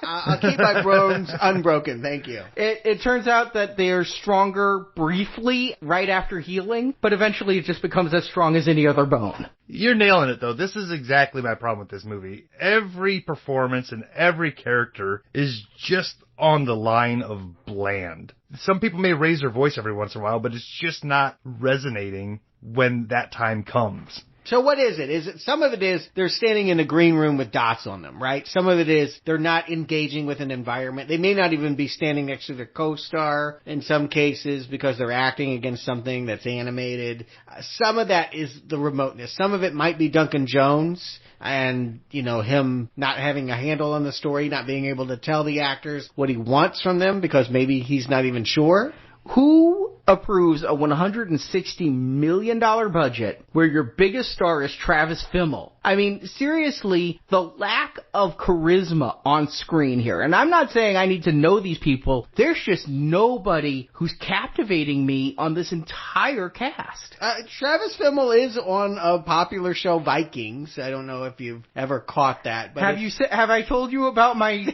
Speaker 7: I'll keep my bones unbroken. Thank you.
Speaker 8: It turns out that they are stronger briefly right after healing, but eventually it just becomes as strong as any other bone.
Speaker 9: You're nailing it, though. This is exactly my problem with this movie. Every performance and every character is just on the line of bland. Some people may raise their voice every once in a while, but it's just not resonating when that time comes.
Speaker 7: So what is it? Some of it is they're standing in a green room with dots on them, right? Some of it is they're not engaging with an environment. They may not even be standing next to their co-star in some cases because they're acting against something that's animated. Some of that is the remoteness. Some of it might be Duncan Jones and, him not having a handle on the story, not being able to tell the actors what he wants from them because maybe he's not even sure.
Speaker 8: Who approves a $160 million budget where your biggest star is Travis Fimmel. I mean, seriously, the lack of charisma on screen here, and I'm not saying I need to know these people, there's just nobody who's captivating me on this entire cast.
Speaker 7: Travis Fimmel is on a popular show, Vikings. I don't know if you've ever caught that. But
Speaker 8: have I told you about my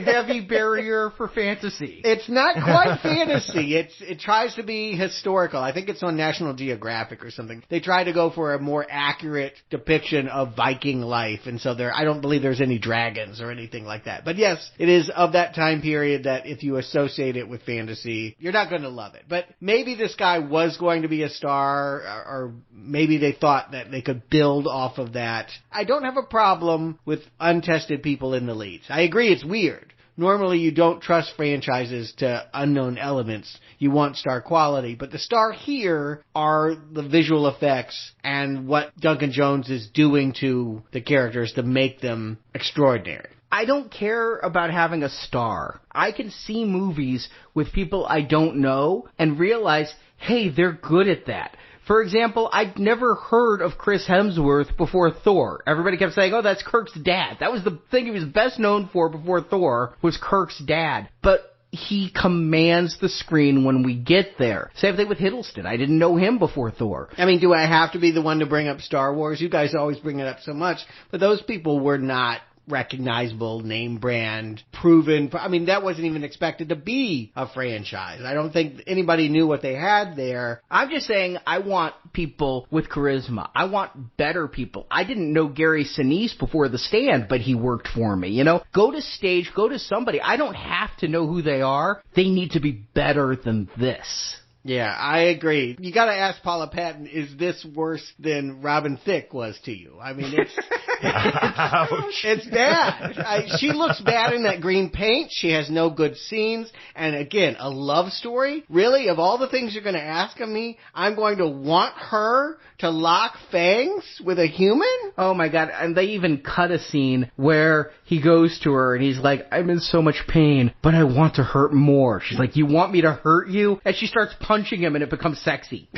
Speaker 8: heavy barrier for fantasy?
Speaker 7: It's not quite fantasy. It tries to be historical. I think it's on National Geographic or something. They try to go for a more accurate depiction of Viking life, and so I don't believe there's any dragons or anything like that. But yes, it is of that time period that if you associate it with fantasy, you're not going to love it. But maybe this guy was going to be a star, or maybe they thought that they could build off of that. I don't have a problem with untested people in the leads. I agree it's weird. Normally you don't trust franchises to unknown elements. You want star quality. But the star here are the visual effects and what Duncan Jones is doing to the characters to make them extraordinary.
Speaker 8: I don't care about having a star. I can see movies with people I don't know and realize, hey, they're good at that. For example, I'd never heard of Chris Hemsworth before Thor. Everybody kept saying, oh, that's Kirk's dad. That was the thing he was best known for before Thor, was Kirk's dad. But he commands the screen when we get there. Same thing with Hiddleston. I didn't know him before Thor.
Speaker 7: I mean, do I have to be the one to bring up Star Wars? You guys always bring it up so much. But those people were not recognizable, name brand, proven. I mean, that wasn't even expected to be a franchise. I don't think anybody knew what they had there.
Speaker 8: I'm just saying I want people with charisma. I want better people. I didn't know Gary Sinise before The Stand, but he worked for me, you know? Go to stage, go to somebody. I don't have to know who they are. They need to be better than this.
Speaker 7: Yeah, I agree. You gotta ask Paula Patton, is this worse than Robin Thicke was to you? I mean, it's bad. She looks bad in that green paint. She has no good scenes. And again, a love story? Really? Of all the things you're gonna ask of me, I'm going to want her to lock fangs with a human?
Speaker 8: Oh my god, and they even cut a scene where he goes to her and he's like, I'm in so much pain, but I want to hurt more. She's like, you want me to hurt you? And she starts punching him and it becomes sexy.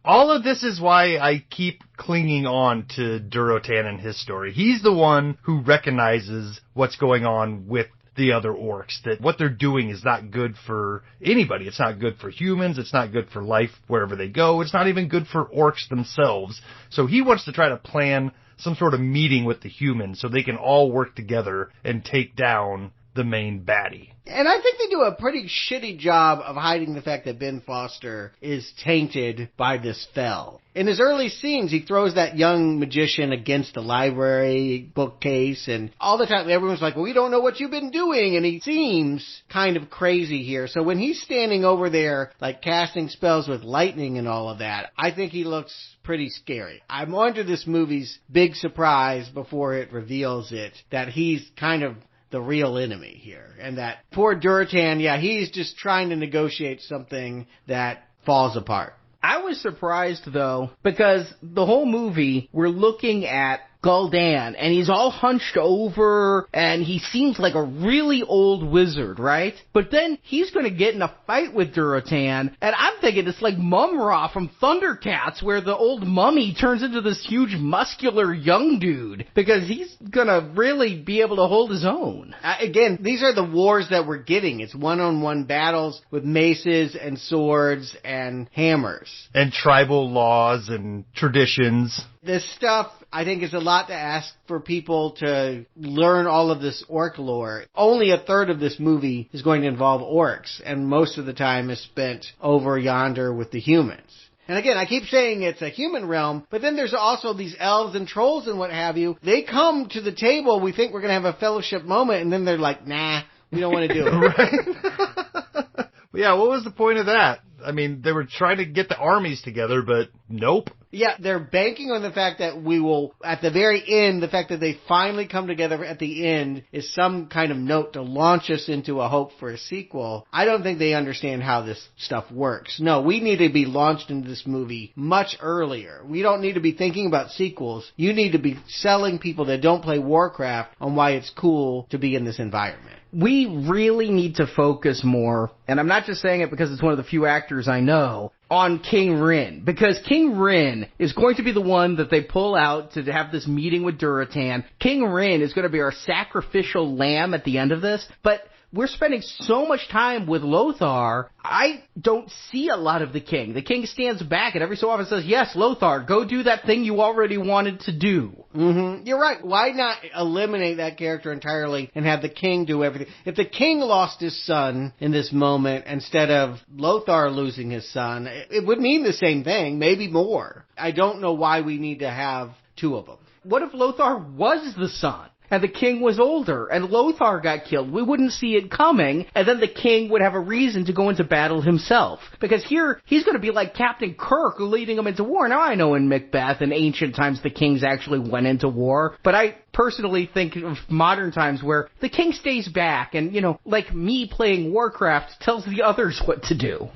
Speaker 9: All of this is why I keep clinging on to Durotan and his story. He's the one who recognizes what's going on with the other orcs, that what they're doing is not good for anybody. It's not good for humans. It's not good for life wherever they go. It's not even good for orcs themselves. So he wants to try to plan some sort of meeting with the humans so they can all work together and take down the main baddie.
Speaker 7: And I think they do a pretty shitty job of hiding the fact that Ben Foster is tainted by this fell. In his early scenes, he throws that young magician against the library bookcase, and all the time everyone's like, well, we don't know what you've been doing, and he seems kind of crazy here. So when he's standing over there, like casting spells with lightning and all of that, I think he looks pretty scary. I'm on to this movie's big surprise before it reveals it, that he's kind of the real enemy here. And that poor Durotan, yeah, he's just trying to negotiate something that falls apart.
Speaker 8: I was surprised, though, because the whole movie, we're looking at Gul'dan, and he's all hunched over, and he seems like a really old wizard, right? But then he's going to get in a fight with Durotan, and I'm thinking it's like Mum-Ra from Thundercats, where the old mummy turns into this huge muscular young dude, because he's going to really be able to hold his own.
Speaker 7: Again, these are the wars that we're getting. It's one-on-one battles with maces and swords and hammers.
Speaker 9: And tribal laws and traditions.
Speaker 7: This stuff, I think, is a lot to ask for people to learn all of this orc lore. Only a third of this movie is going to involve orcs, and most of the time is spent over yonder with the humans. And again, I keep saying it's a human realm, but then there's also these elves and trolls and what have you. They come to the table, we think we're going to have a fellowship moment, and then they're like, nah, we don't want to do it.
Speaker 9: Right? Yeah, what was the point of that? I mean, they were trying to get the armies together, but nope.
Speaker 7: Yeah, they're banking on the fact that we will, at the very end, the fact that they finally come together at the end is some kind of note to launch us into a hope for a sequel. I don't think they understand how this stuff works. No, we need to be launched into this movie much earlier. We don't need to be thinking about sequels. You need to be selling people that don't play Warcraft on why it's cool to be in this environment.
Speaker 8: We really need to focus more, and I'm not just saying it because it's one of the few actors I know, on King Rin. Because King Rin is going to be the one that they pull out to have this meeting with Duratan. King Rin is going to be our sacrificial lamb at the end of this, but we're spending so much time with Lothar, I don't see a lot of the king. The king stands back and every so often says, yes, Lothar, go do that thing you already wanted to do.
Speaker 7: Mm-hmm. You're right. Why not eliminate that character entirely and have the king do everything? If the king lost his son in this moment instead of Lothar losing his son, it would mean the same thing, maybe more. I don't know why we need to have two of them.
Speaker 8: What if Lothar was the son? And the king was older, and Lothar got killed. We wouldn't see it coming, and then the king would have a reason to go into battle himself. Because here, he's going to be like Captain Kirk leading him into war. Now, I know in Macbeth in ancient times the kings actually went into war, but I personally think of modern times where the king stays back and, you know, like me playing Warcraft, tells the others what to do.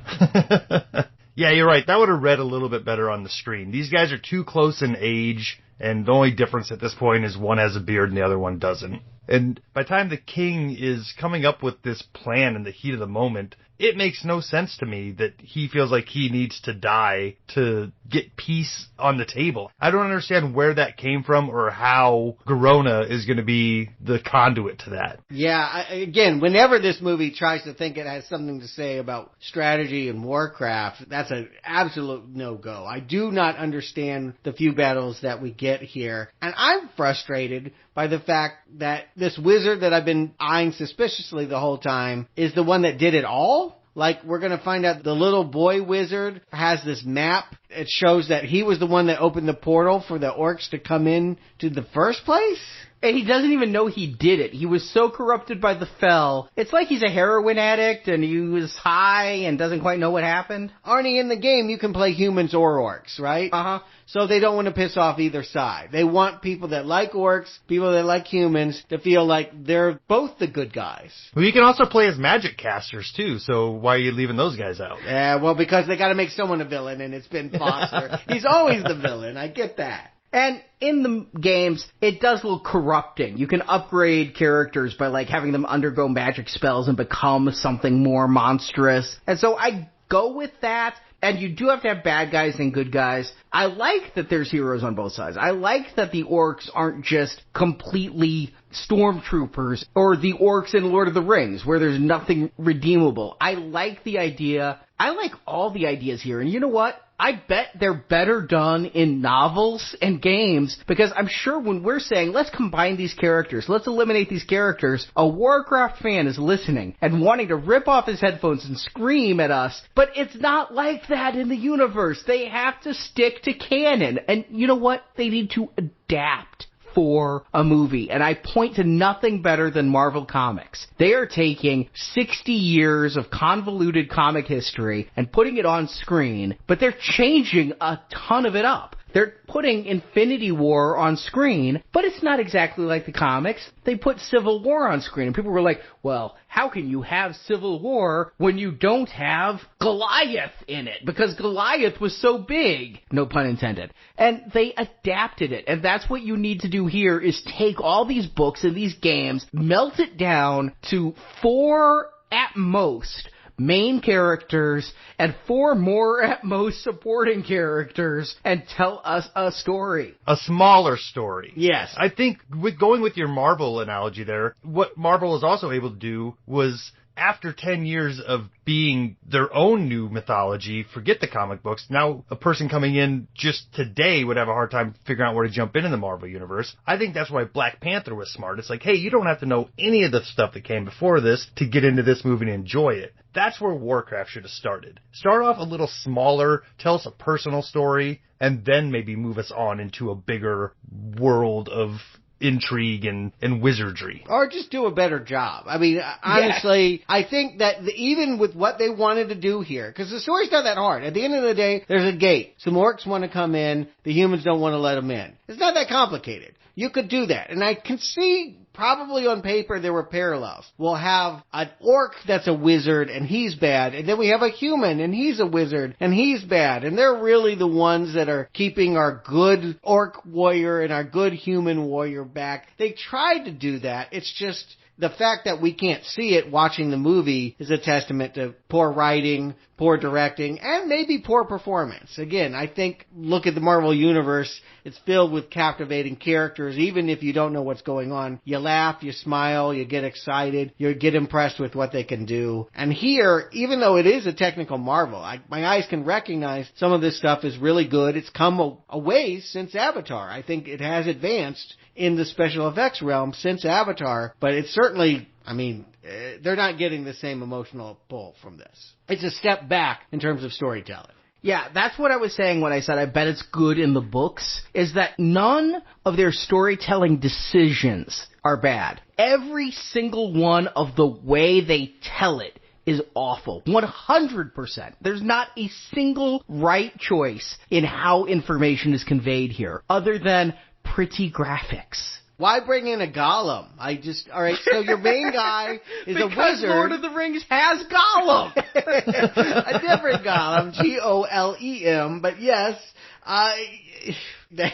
Speaker 9: Yeah, you're right. That would have read a little bit better on the screen. These guys are too close in age, and the only difference at this point is one has a beard and the other one doesn't. And by the time the king is coming up with this plan in the heat of the moment, it makes no sense to me that he feels like he needs to die to get peace on the table. I don't understand where that came from or how Garona is going to be the conduit to that.
Speaker 7: Yeah, again, whenever this movie tries to think it has something to say about strategy and Warcraft, that's an absolute no-go. I do not understand the few battles that we get here. And I'm frustrated by the fact that this wizard that I've been eyeing suspiciously the whole time is the one that did it all. Like, we're going to find out the little boy wizard has this map. It shows that he was the one that opened the portal for the orcs to come in to the first place.
Speaker 8: And he doesn't even know he did it. He was so corrupted by the fell. It's like he's a heroin addict and he was high and doesn't quite know what happened.
Speaker 7: Arnie, in the game, you can play humans or orcs, right?
Speaker 8: Uh-huh.
Speaker 7: So they don't want to piss off either side. They want people that like orcs, people that like humans, to feel like they're both the good guys.
Speaker 9: Well, you can also play as magic casters, too, so why are you leaving those guys out?
Speaker 7: Yeah, well, because they got to make someone a villain, and it's Ben Foster. He's always the villain. I get that.
Speaker 8: And in the games, it does look corrupting. You can upgrade characters by, like, having them undergo magic spells and become something more monstrous. And so I go with that. And you do have to have bad guys and good guys. I like that there's heroes on both sides. I like that the orcs aren't just completely stormtroopers or the orcs in Lord of the Rings where there's nothing redeemable. I like the idea. I like all the ideas here. And you know what? I bet they're better done in novels and games because I'm sure when we're saying, let's combine these characters, let's eliminate these characters, a Warcraft fan is listening and wanting to rip off his headphones and scream at us, but it's not like that in the universe. They have to stick to canon. And you know what? They need to adapt for a movie. And I point to nothing better than Marvel Comics. They are taking 60 years of convoluted comic history and putting it on screen, but they're changing a ton of it up. They're putting Infinity War on screen, but it's not exactly like the comics. They put Civil War on screen, and people were like, well, how can you have Civil War when you don't have Goliath in it? Because Goliath was so big. No pun intended. And they adapted it, and that's what you need to do here is take all these books and these games, melt it down to 4 at most main characters and 4 more at most supporting characters and tell us a story.
Speaker 9: A smaller story.
Speaker 7: Yes.
Speaker 9: I think with going with your Marvel analogy there, what Marvel was also able to do was after 10 years of being their own new mythology, forget the comic books, now a person coming in just today would have a hard time figuring out where to jump in the Marvel Universe. I think that's why Black Panther was smart. It's like, hey, you don't have to know any of the stuff that came before this to get into this movie and enjoy it. That's where Warcraft should have started. Start off a little smaller, tell us a personal story, and then maybe move us on into a bigger world of intrigue and wizardry.
Speaker 7: Or just do a better job. I mean, honestly, I think that even with what they wanted to do here, because the story's not that hard. At the end of the day, there's a gate. Some orcs want to come in. The humans don't want to let them in. It's not that complicated. You could do that. And I can see probably on paper there were parallels. We'll have an orc that's a wizard and he's bad, and then we have a human and he's a wizard and he's bad, and they're really the ones that are keeping our good orc warrior and our good human warrior back. They tried to do that. It's just the fact that we can't see it watching the movie is a testament to poor writing, poor directing, and maybe poor performance. Again, I think, look at the Marvel Universe. It's filled with captivating characters. Even if you don't know what's going on, you laugh, you smile, you get excited, you get impressed with what they can do. And here, even though it is a technical marvel, my eyes can recognize some of this stuff is really good. It's come a ways since Avatar. I think it has advanced in the special effects realm since Avatar, but it's certainly, I mean, they're not getting the same emotional pull from this. It's a step back in terms of storytelling.
Speaker 8: Yeah, that's what I was saying when I said I bet it's good in the books, is that none of their storytelling decisions are bad. Every single one of the way they tell it is awful. 100%. There's not a single right choice in how information is conveyed here, other than pretty graphics.
Speaker 7: Why bring in a golem? Alright, so your main guy is a wizard.
Speaker 8: Because Lord of the Rings has Gollum!
Speaker 7: A different Golem, Golem, but yes,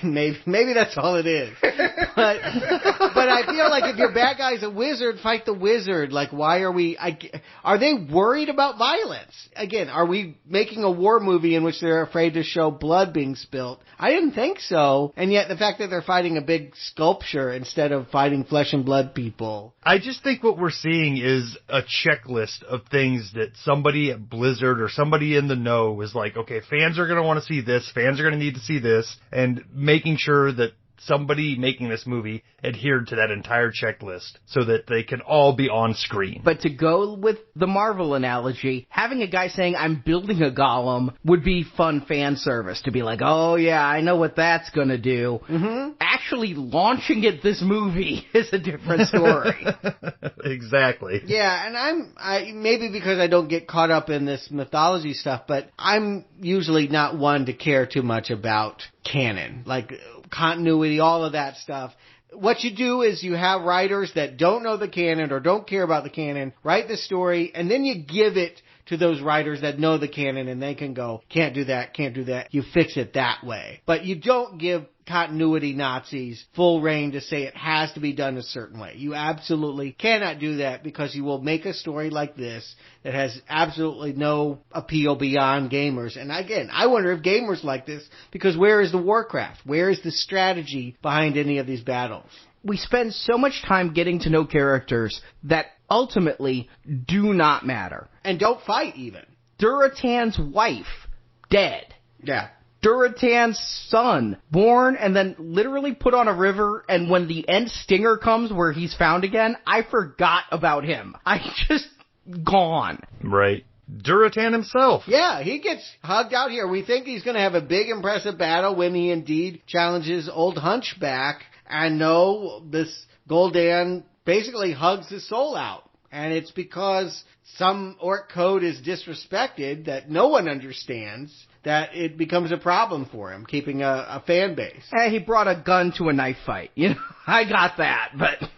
Speaker 7: maybe that's all it is. But I feel like if your bad guy's a wizard, fight the wizard. Like, why are they worried about violence? Again, are we making a war movie in which they're afraid to show blood being spilt? I didn't think so. And yet the fact that they're fighting a big sculpture instead of fighting flesh and blood people.
Speaker 9: I just think what we're seeing is a checklist of things that somebody at Blizzard or somebody in the know is like, okay, fans are going to want to see this, fans are going to need to see this, and making sure that somebody making this movie adhered to that entire checklist so that they can all be on screen.
Speaker 8: But to go with the Marvel analogy, having a guy saying, I'm building a golem, would be fun fan service. To be like, oh yeah, I know what that's gonna do. Mm-hmm. Actually launching it this movie is a different story.
Speaker 9: Exactly.
Speaker 7: Yeah, and I maybe because I don't get caught up in this mythology stuff, but I'm usually not one to care too much about canon. Like, continuity, all of that stuff. What you do is you have writers that don't know the canon or don't care about the canon, write the story, and then you give it to those writers that know the canon, and they can go, can't do that, can't do that. You fix it that way. But you don't give continuity Nazis full reign to say it has to be done a certain way. You absolutely cannot do that, because you will make a story like this that has absolutely no appeal beyond gamers. And again, I wonder if gamers like this, because where is the Warcraft? Where is the strategy behind any of these battles?
Speaker 8: We spend so much time getting to know characters that ultimately do not matter.
Speaker 7: And don't fight even.
Speaker 8: Durotan's wife, dead.
Speaker 7: Yeah.
Speaker 8: Durotan's son, born and then literally put on a river, and when the end stinger comes where he's found again, I forgot about him. Gone.
Speaker 9: Right. Durotan himself.
Speaker 7: Yeah, he gets hugged out here. We think he's going to have a big, impressive battle when he indeed challenges old Hunchback. And no, this Gul'dan basically hugs his soul out. And it's because some orc code is disrespected that no one understands that it becomes a problem for him, keeping a fan base.
Speaker 8: He brought a gun to a knife fight. You know, I got that,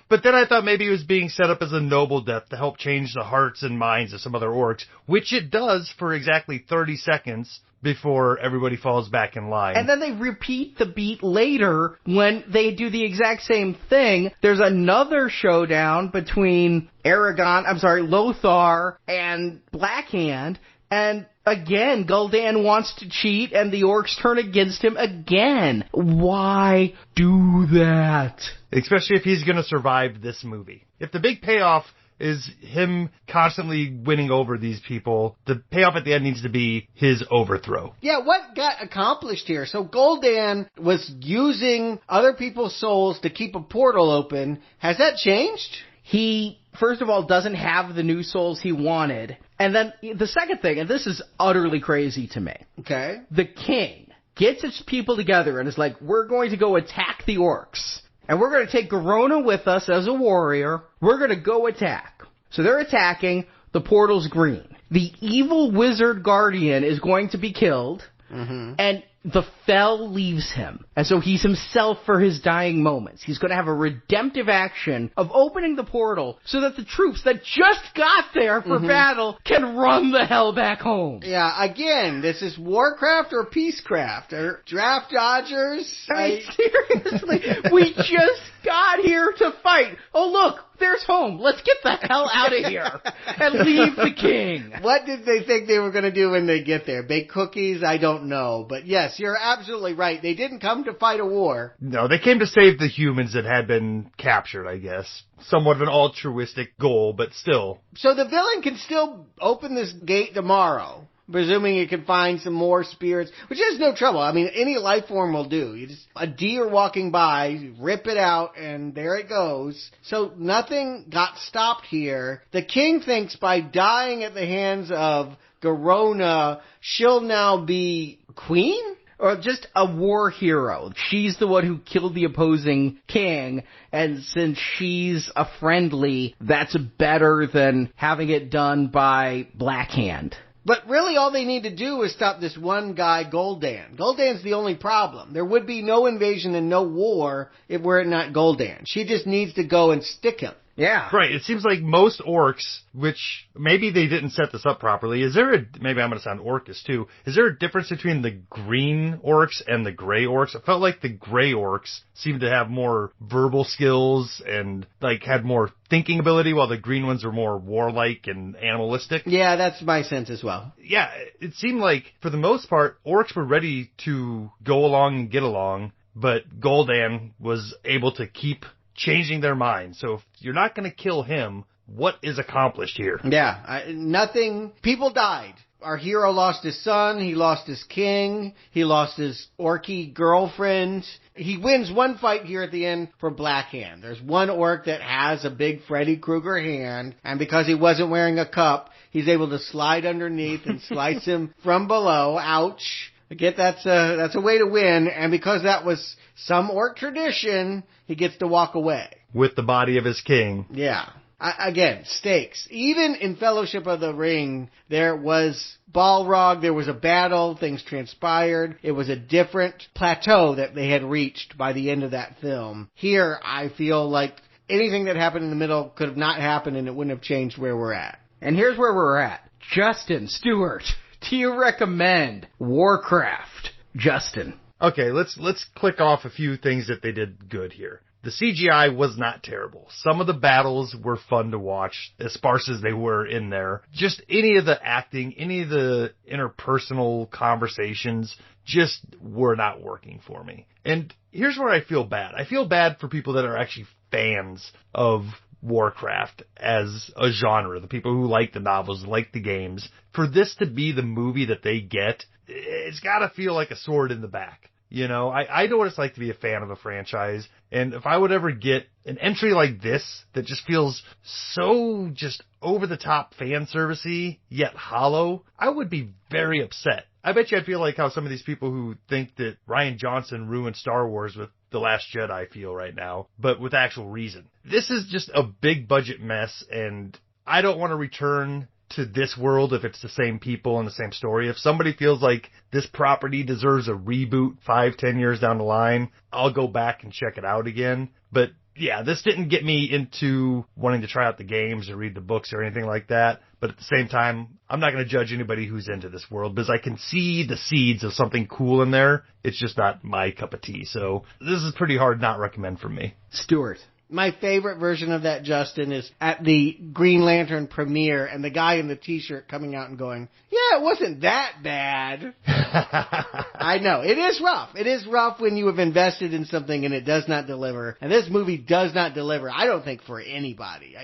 Speaker 9: But then I thought maybe it was being set up as a noble death to help change the hearts and minds of some other orcs, which it does for exactly 30 seconds before everybody falls back in line.
Speaker 8: And then they repeat the beat later when they do the exact same thing. There's another showdown between Lothar and Blackhand, and again, Gul'dan wants to cheat, and the orcs turn against him again. Why do that?
Speaker 9: Especially if he's going to survive this movie. If the big payoff is him constantly winning over these people, the payoff at the end needs to be his overthrow.
Speaker 7: Yeah, what got accomplished here? So Gul'dan was using other people's souls to keep a portal open. Has that changed?
Speaker 8: He, first of all, doesn't have the new souls he wanted. And then the second thing, and this is utterly crazy to me.
Speaker 7: Okay.
Speaker 8: The king gets its people together and is like, we're going to go attack the orcs. And we're going to take Garona with us as a warrior. We're going to go attack. So they're attacking. The portal's green. The evil wizard guardian is going to be killed. And the Fel leaves him. And so he's himself for his dying moments. He's going to have a redemptive action of opening the portal so that the troops that just got there for battle can run the hell back home.
Speaker 7: Yeah, again, this is Warcraft or Peacecraft or Draft Dodgers.
Speaker 8: I mean, seriously, we just got here to fight. Oh, look, there's home. Let's get the hell out of here and leave the king.
Speaker 7: What did they think they were going to do when they get there? Bake cookies? I don't know. But yes, you're absolutely right. They didn't come to fight a war.
Speaker 9: No, they came to save the humans that had been captured, I guess. Somewhat of an altruistic goal, but still.
Speaker 7: So the villain can still open this gate tomorrow, presuming it can find some more spirits, which is no trouble. I mean, any life form will do. You just, a deer walking by, you rip it out, and there it goes. So nothing got stopped here. The king thinks by dying at the hands of Garona, she'll now be queen?
Speaker 8: Or just a war hero. She's the one who killed the opposing king, and since she's a friendly, that's better than having it done by Blackhand.
Speaker 7: But really all they need to do is stop this one guy, Gul'dan. Gul'dan's the only problem. There would be no invasion and no war if were it not Gul'dan. She just needs to go and stick him.
Speaker 8: Yeah.
Speaker 9: Right. It seems like most orcs, which maybe they didn't set this up properly. Is there maybe I'm going to sound orcish too. Is there a difference between the green orcs and the gray orcs? It felt like the gray orcs seemed to have more verbal skills and like had more thinking ability, while the green ones were more warlike and animalistic.
Speaker 7: Yeah, that's my sense as well.
Speaker 9: Yeah. It seemed like for the most part, orcs were ready to go along and get along, but Gul'dan was able to keep changing their mind. So if you're not going to kill him, what is accomplished here?
Speaker 7: Yeah, nothing. People died. Our hero lost his son, he lost his king, he lost his orky girlfriend. He wins one fight here at the end for Blackhand. There's one orc that has a big Freddy Krueger hand, and because he wasn't wearing a cup, he's able to slide underneath and slice him from below. Ouch. I get that's a way to win, and because that was some orc tradition, he gets to walk away.
Speaker 9: With the body of his king.
Speaker 7: Yeah. Again, stakes. Even in Fellowship of the Ring, there was Balrog, there was a battle, things transpired. It was a different plateau that they had reached by the end of that film. Here, I feel like anything that happened in the middle could have not happened and it wouldn't have changed where we're at.
Speaker 8: And here's where we're at. Justin, Stuart, do you recommend Warcraft? Justin.
Speaker 9: Okay, let's click off a few things that they did good here. The CGI was not terrible. Some of the battles were fun to watch, as sparse as they were in there. Just any of the acting, any of the interpersonal conversations just were not working for me. And here's where I feel bad. I feel bad for people that are actually fans of Warcraft as a genre, the people who like the novels, like the games. For this to be the movie that they get, it's gotta feel like a sword in the back. You know, I know what it's like to be a fan of a franchise, and if I would ever get an entry like this that just feels so just over-the-top fan servicey, yet hollow, I would be very upset. I bet you I'd feel like how some of these people who think that Rian Johnson ruined Star Wars with The Last Jedi feel right now, but with actual reason. This is just a big budget mess, and I don't want to return to this world if it's the same people and the same story. If somebody feels like this property deserves a reboot 5-10 years down the line, I'll go back and check it out again. But yeah, this didn't get me into wanting to try out the games or read the books or anything like that. But at the same time, I'm not going to judge anybody who's into this world because I can see the seeds of something cool in there. It's just not my cup of tea. So this is pretty hard not recommend for me.
Speaker 8: Stuart.
Speaker 7: My favorite version of that, Justin, is at the Green Lantern premiere and the guy in the t-shirt coming out and going, yeah, it wasn't that bad. I know. It is rough. It is rough when you have invested in something and it does not deliver. And this movie does not deliver, I don't think, for anybody.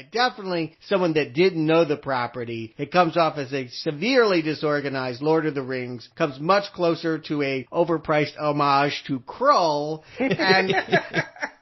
Speaker 7: Someone that didn't know the property, it comes off as a severely disorganized Lord of the Rings, comes much closer to a overpriced homage to Krull, and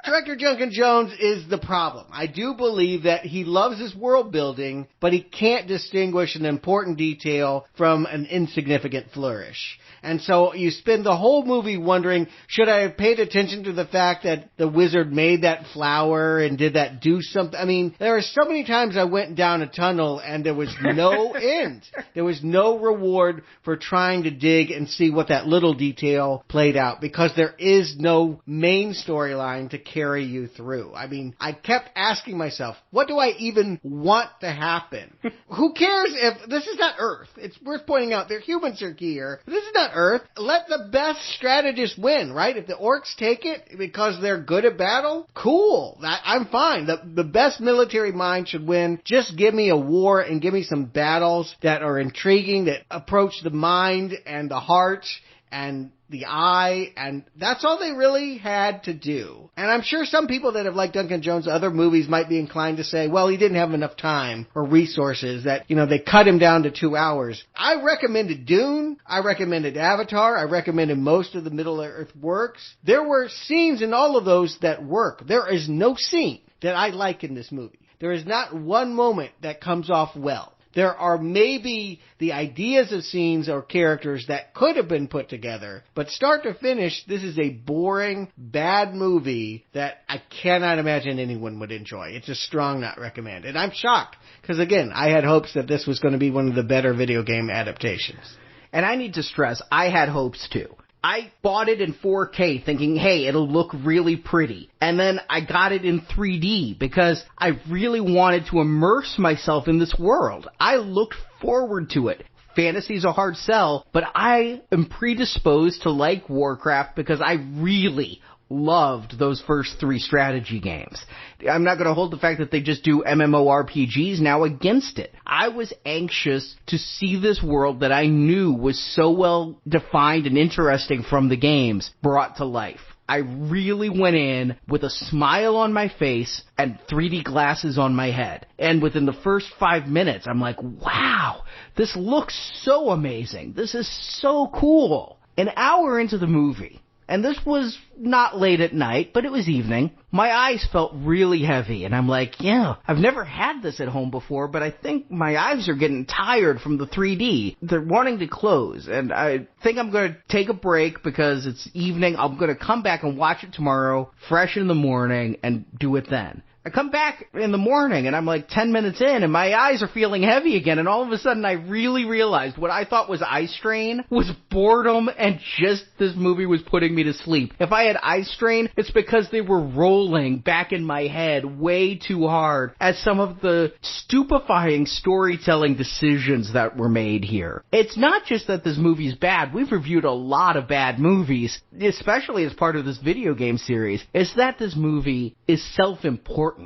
Speaker 7: Director Duncan Jones is the problem. I do believe that he loves his world building, but he can't distinguish an important detail from an insignificant flourish. And so you spend the whole movie wondering, should I have paid attention to the fact that the wizard made that flower and did that do something? I mean, there are so many times I went down a tunnel and there was no end. There was no reward for trying to dig and see what that little detail played out because there is no main storyline to carry you through. I mean, I kept asking myself, what do I even want to happen? Who cares if this is not Earth? It's worth pointing out there humans are here. This is not Earth. Let the best strategist win, right? If the orcs take it because they're good at battle, cool. I'm fine. The best military mind should win. Just give me a war and give me some battles that are intriguing, that approach the mind and the heart and the eye, and that's all they really had to do. And I'm sure some people that have liked Duncan Jones' other movies might be inclined to say, well, he didn't have enough time or resources, that, they cut him down to 2 hours. I recommended Dune. I recommended Avatar. I recommended most of the Middle-earth works. There were scenes in all of those that work. There is no scene that I like in this movie. There is not one moment that comes off well. There are maybe the ideas of scenes or characters that could have been put together, but start to finish, this is a boring, bad movie that I cannot imagine anyone would enjoy. It's a strong not recommend. And I'm shocked, because again, I had hopes that this was going to be one of the better video game adaptations.
Speaker 8: And I need to stress, I had hopes too. I bought it in 4K thinking, hey, it'll look really pretty. And then I got it in 3D because I really wanted to immerse myself in this world. I looked forward to it. Fantasy's a hard sell, but I am predisposed to like Warcraft because I really loved those first 3 strategy games. I'm not going to hold the fact that they just do MMORPGs now against it. I was anxious to see this world that I knew was so well defined and interesting from the games brought to life. I really went in with a smile on my face and 3D glasses on my head. And within the first 5 minutes, I'm like, wow, this looks so amazing. This is so cool. An hour into the movie, and this was not late at night, but it was evening, my eyes felt really heavy, and I'm like, yeah, I've never had this at home before, but I think my eyes are getting tired from the 3D. They're wanting to close, and I think I'm going to take a break because it's evening. I'm going to come back and watch it tomorrow, fresh in the morning, and do it then. I come back in the morning, and I'm like 10 minutes in, and my eyes are feeling heavy again, and all of a sudden I really realized what I thought was eye strain was boredom, and just this movie was putting me to sleep. If I had eye strain, it's because they were rolling back in my head way too hard at some of the stupefying storytelling decisions that were made here. It's not just that this movie's bad. We've reviewed a lot of bad movies, especially as part of this video game series. It's that this movie is self-important.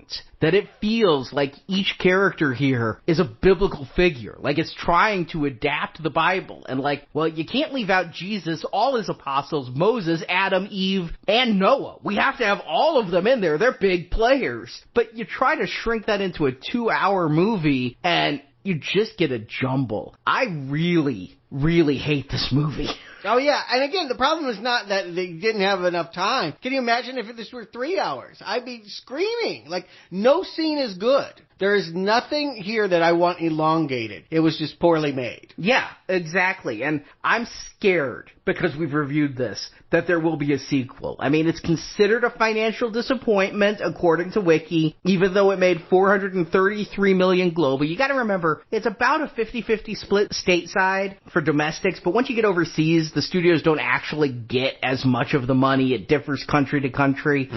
Speaker 8: That it feels like each character here is a biblical figure, like it's trying to adapt the Bible, and like, well, you can't leave out Jesus, all his apostles, Moses, Adam, Eve, and Noah. We have to have all of them in there. They're big players. But you try to shrink that into a 2-hour movie, and you just get a jumble. I really, really hate this movie.
Speaker 7: Oh, yeah. And again, the problem is not that they didn't have enough time. Can you imagine if this were 3 hours? I'd be screaming. Like, no scene is good. There is nothing here that I want elongated. It was just poorly made.
Speaker 8: Yeah, exactly. And I'm scared, because we've reviewed this, that there will be a sequel. I mean, it's considered a financial disappointment, according to Wiki, even though it made $433 million global. You gotta remember, it's about a 50-50 split stateside for domestics, but once you get overseas, the studios don't actually get as much of the money. It differs country to country.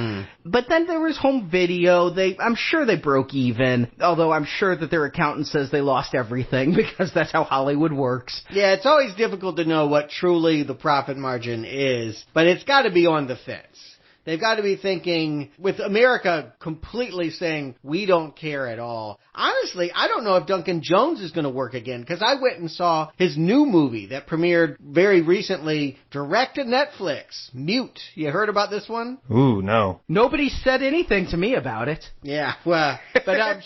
Speaker 8: But then there was home video. I'm sure they broke even, although I'm sure that their accountant says they lost everything because that's how Hollywood works.
Speaker 7: Yeah, it's always difficult to know what truly the profit margin is, but it's got to be on the fence. They've got to be thinking, with America completely saying, we don't care at all. Honestly, I don't know if Duncan Jones is going to work again, because I went and saw his new movie that premiered very recently, direct to Netflix, Mute. You heard about this one?
Speaker 9: Ooh, no.
Speaker 8: Nobody said anything to me about it.
Speaker 7: Yeah, well, but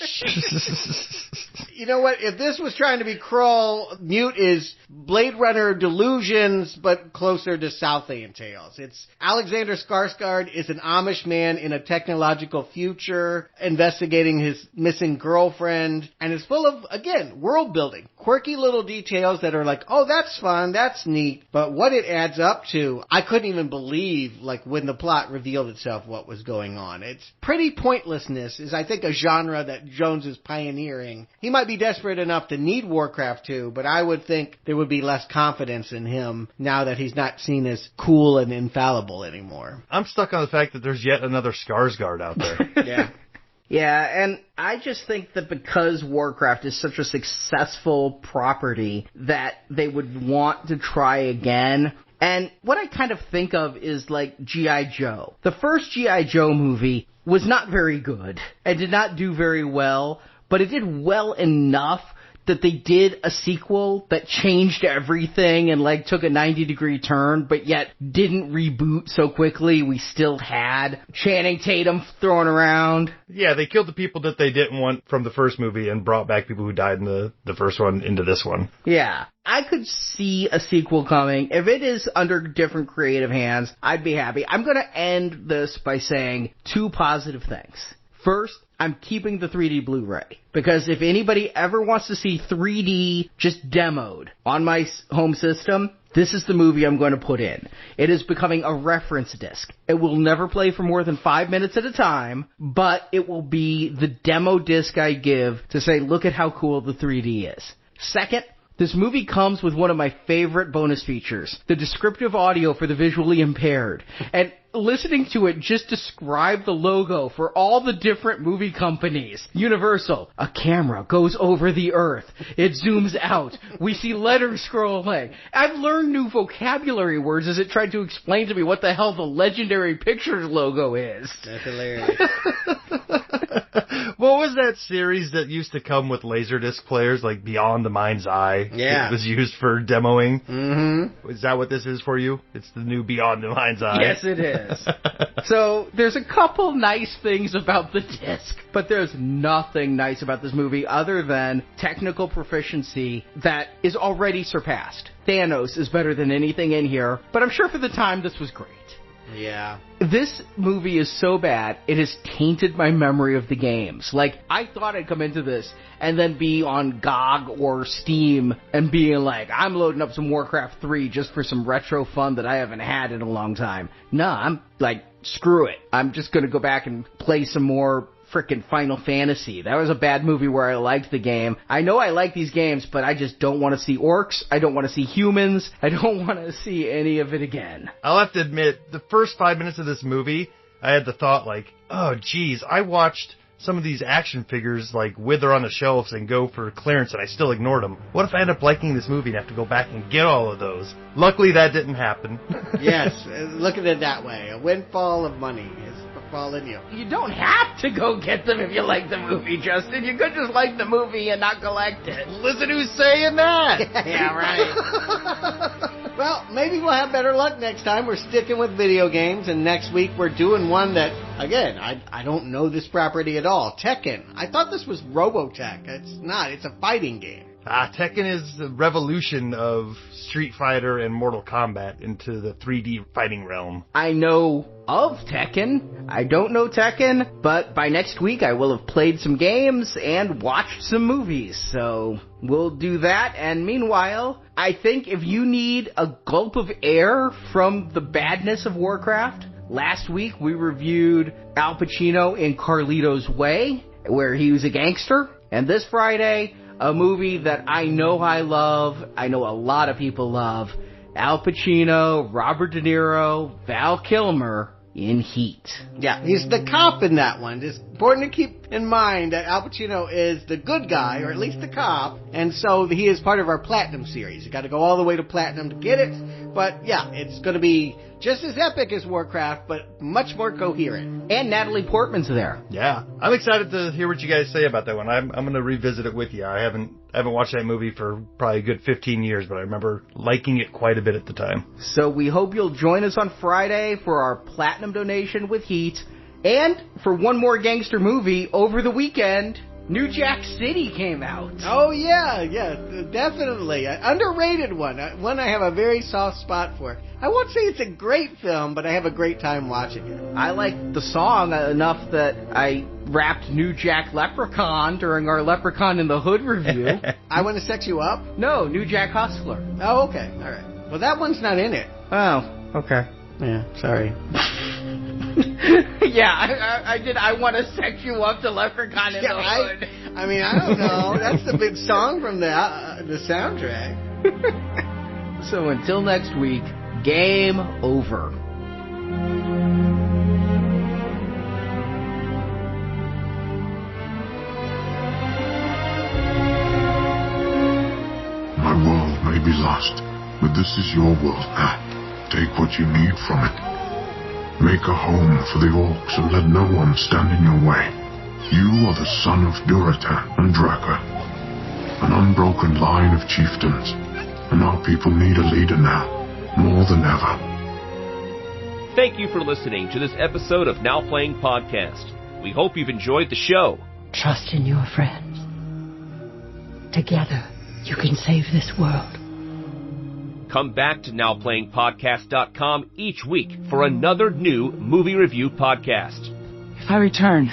Speaker 7: you know what? If this was trying to be Krull, Mute is Blade Runner Delusions, but closer to Southian Tales. It's Alexander Skarsgård. Lord is an Amish man in a technological future, investigating his missing girlfriend, and it's full of, again, world building. Quirky little details that are like, oh, that's fun, that's neat, but what it adds up to, I couldn't even believe, like, when the plot revealed itself what was going on. It's pretty pointlessness is, I think, a genre that Jones is pioneering. He might be desperate enough to need Warcraft 2, but I would think there would be less confidence in him now that he's not seen as cool and infallible anymore.
Speaker 9: I'm stuck on the fact that there's yet another Skarsgård out there.
Speaker 7: Yeah.
Speaker 8: Yeah, and I just think that because Warcraft is such a successful property that they would want to try again. And what I kind of think of is like G.I. Joe. The first G.I. Joe movie was not very good and did not do very well, but it did well enough that they did a sequel that changed everything and like took a 90-degree turn, but yet didn't reboot so quickly. We still had Channing Tatum thrown around.
Speaker 9: Yeah, they killed the people that they didn't want from the first movie and brought back people who died in the first one into this one.
Speaker 8: Yeah. I could see a sequel coming. If it is under different creative hands, I'd be happy. I'm going to end this by saying 2 positive things. First, I'm keeping the 3D Blu-ray, because if anybody ever wants to see 3D just demoed on my home system, this is the movie I'm going to put in. It is becoming a reference disc. It will never play for more than 5 minutes at a time, but it will be the demo disc I give to say, look at how cool the 3D is. Second, this movie comes with one of my favorite bonus features, the descriptive audio for the visually impaired. And listening to it just describe the logo for all the different movie companies. Universal, a camera goes over the earth. It zooms out. We see letters scrolling. I've learned new vocabulary words as it tried to explain to me what the hell the Legendary Pictures logo is.
Speaker 7: That's hilarious.
Speaker 9: What was that series that used to come with Laserdisc players, like Beyond the Mind's Eye?
Speaker 7: Yeah.
Speaker 9: It was used for demoing.
Speaker 7: Mm-hmm.
Speaker 9: Is that what this is for you? It's the new Beyond the Mind's Eye.
Speaker 8: Yes, it is. So, there's a couple nice things about the disc, but there's nothing nice about this movie other than technical proficiency that is already surpassed. Thanos is better than anything in here, but I'm sure for the time this was great.
Speaker 7: Yeah.
Speaker 8: This movie is so bad, it has tainted my memory of the games. Like, I thought I'd come into this and then be on GOG or Steam and being like, I'm loading up some Warcraft 3 just for some retro fun that I haven't had in a long time. No, I'm like, screw it. I'm just gonna go back and play some more frickin' Final Fantasy. That was a bad movie where I liked the game. I know I like these games, but I just don't want to see orcs. I don't want to see humans. I don't want to see any of it again.
Speaker 9: I'll have to admit, the first 5 minutes of this movie, I had the thought like, oh geez, I watched some of these action figures like wither on the shelves and go for clearance and I still ignored them. What if I end up liking this movie and have to go back and get all of those? Luckily that didn't happen.
Speaker 7: Yes, look at it that way. A windfall of money is falling you.
Speaker 8: You don't have to go get them if you like the movie, Justin. You could just like the movie and not collect it.
Speaker 7: Listen who's saying that.
Speaker 8: Yeah, right.
Speaker 7: Well, maybe we'll have better luck next time. We're sticking with video games, and next week we're doing one that, again, I don't know this property at all. Tekken. I thought this was Robotech. It's not. It's a fighting game.
Speaker 9: Tekken is the revolution of Street Fighter and Mortal Kombat into the 3D fighting realm.
Speaker 8: I know of Tekken. I don't know Tekken, but by next week I will have played some games and watched some movies. So we'll do that. And meanwhile, I think if you need a gulp of air from the badness of Warcraft, last week we reviewed Al Pacino in Carlito's Way, where he was a gangster. And this Friday, a movie that I know I love, I know a lot of people love, Al Pacino, Robert De Niro, Val Kilmer in Heat.
Speaker 7: Yeah, he's the cop in that one. It's important to keep in mind that Al Pacino is the good guy, or at least the cop, and so he is part of our Platinum series. You got to go all the way to Platinum to get it, but yeah, it's going to be just as epic as Warcraft, but much more coherent.
Speaker 8: And Natalie Portman's there.
Speaker 9: Yeah, I'm excited to hear what you guys say about that one. I'm going to revisit it with you. I haven't watched that movie for probably a good 15 years, but I remember liking it quite a bit at the time.
Speaker 8: So we hope you'll join us on Friday for our Platinum donation with Heat, and for one more gangster movie over the weekend New Jack City came out.
Speaker 7: Oh, yeah, definitely. Underrated one. One I have a very soft spot for. I won't say it's a great film, but I have a great time watching it.
Speaker 8: I like the song enough that I rapped New Jack Leprechaun during our Leprechaun in the Hood review.
Speaker 7: I Want to Sex You Up?
Speaker 8: No, New Jack Hustler.
Speaker 7: Oh, okay. All right. Well, that one's not in it.
Speaker 8: Oh, okay.
Speaker 7: Yeah, sorry.
Speaker 8: Yeah, I did I Want to Sex You Up to Leprechaun in the Hood.
Speaker 7: I mean, I don't know. That's the big song from the soundtrack.
Speaker 8: So until next week, game over.
Speaker 3: My world may be lost, but this is your world now. Take what you need from it. Make a home for the orcs and let no one stand in your way. You are the son of Durata and Draka, an unbroken line of chieftains, and our people need a leader now, more than ever.
Speaker 2: Thank you for listening to this episode of Now Playing Podcast. We hope you've enjoyed the show.
Speaker 6: Trust in your friends. Together, you can save this world.
Speaker 2: Come back to NowPlayingPodcast.com each week for another new movie review podcast.
Speaker 5: If I return,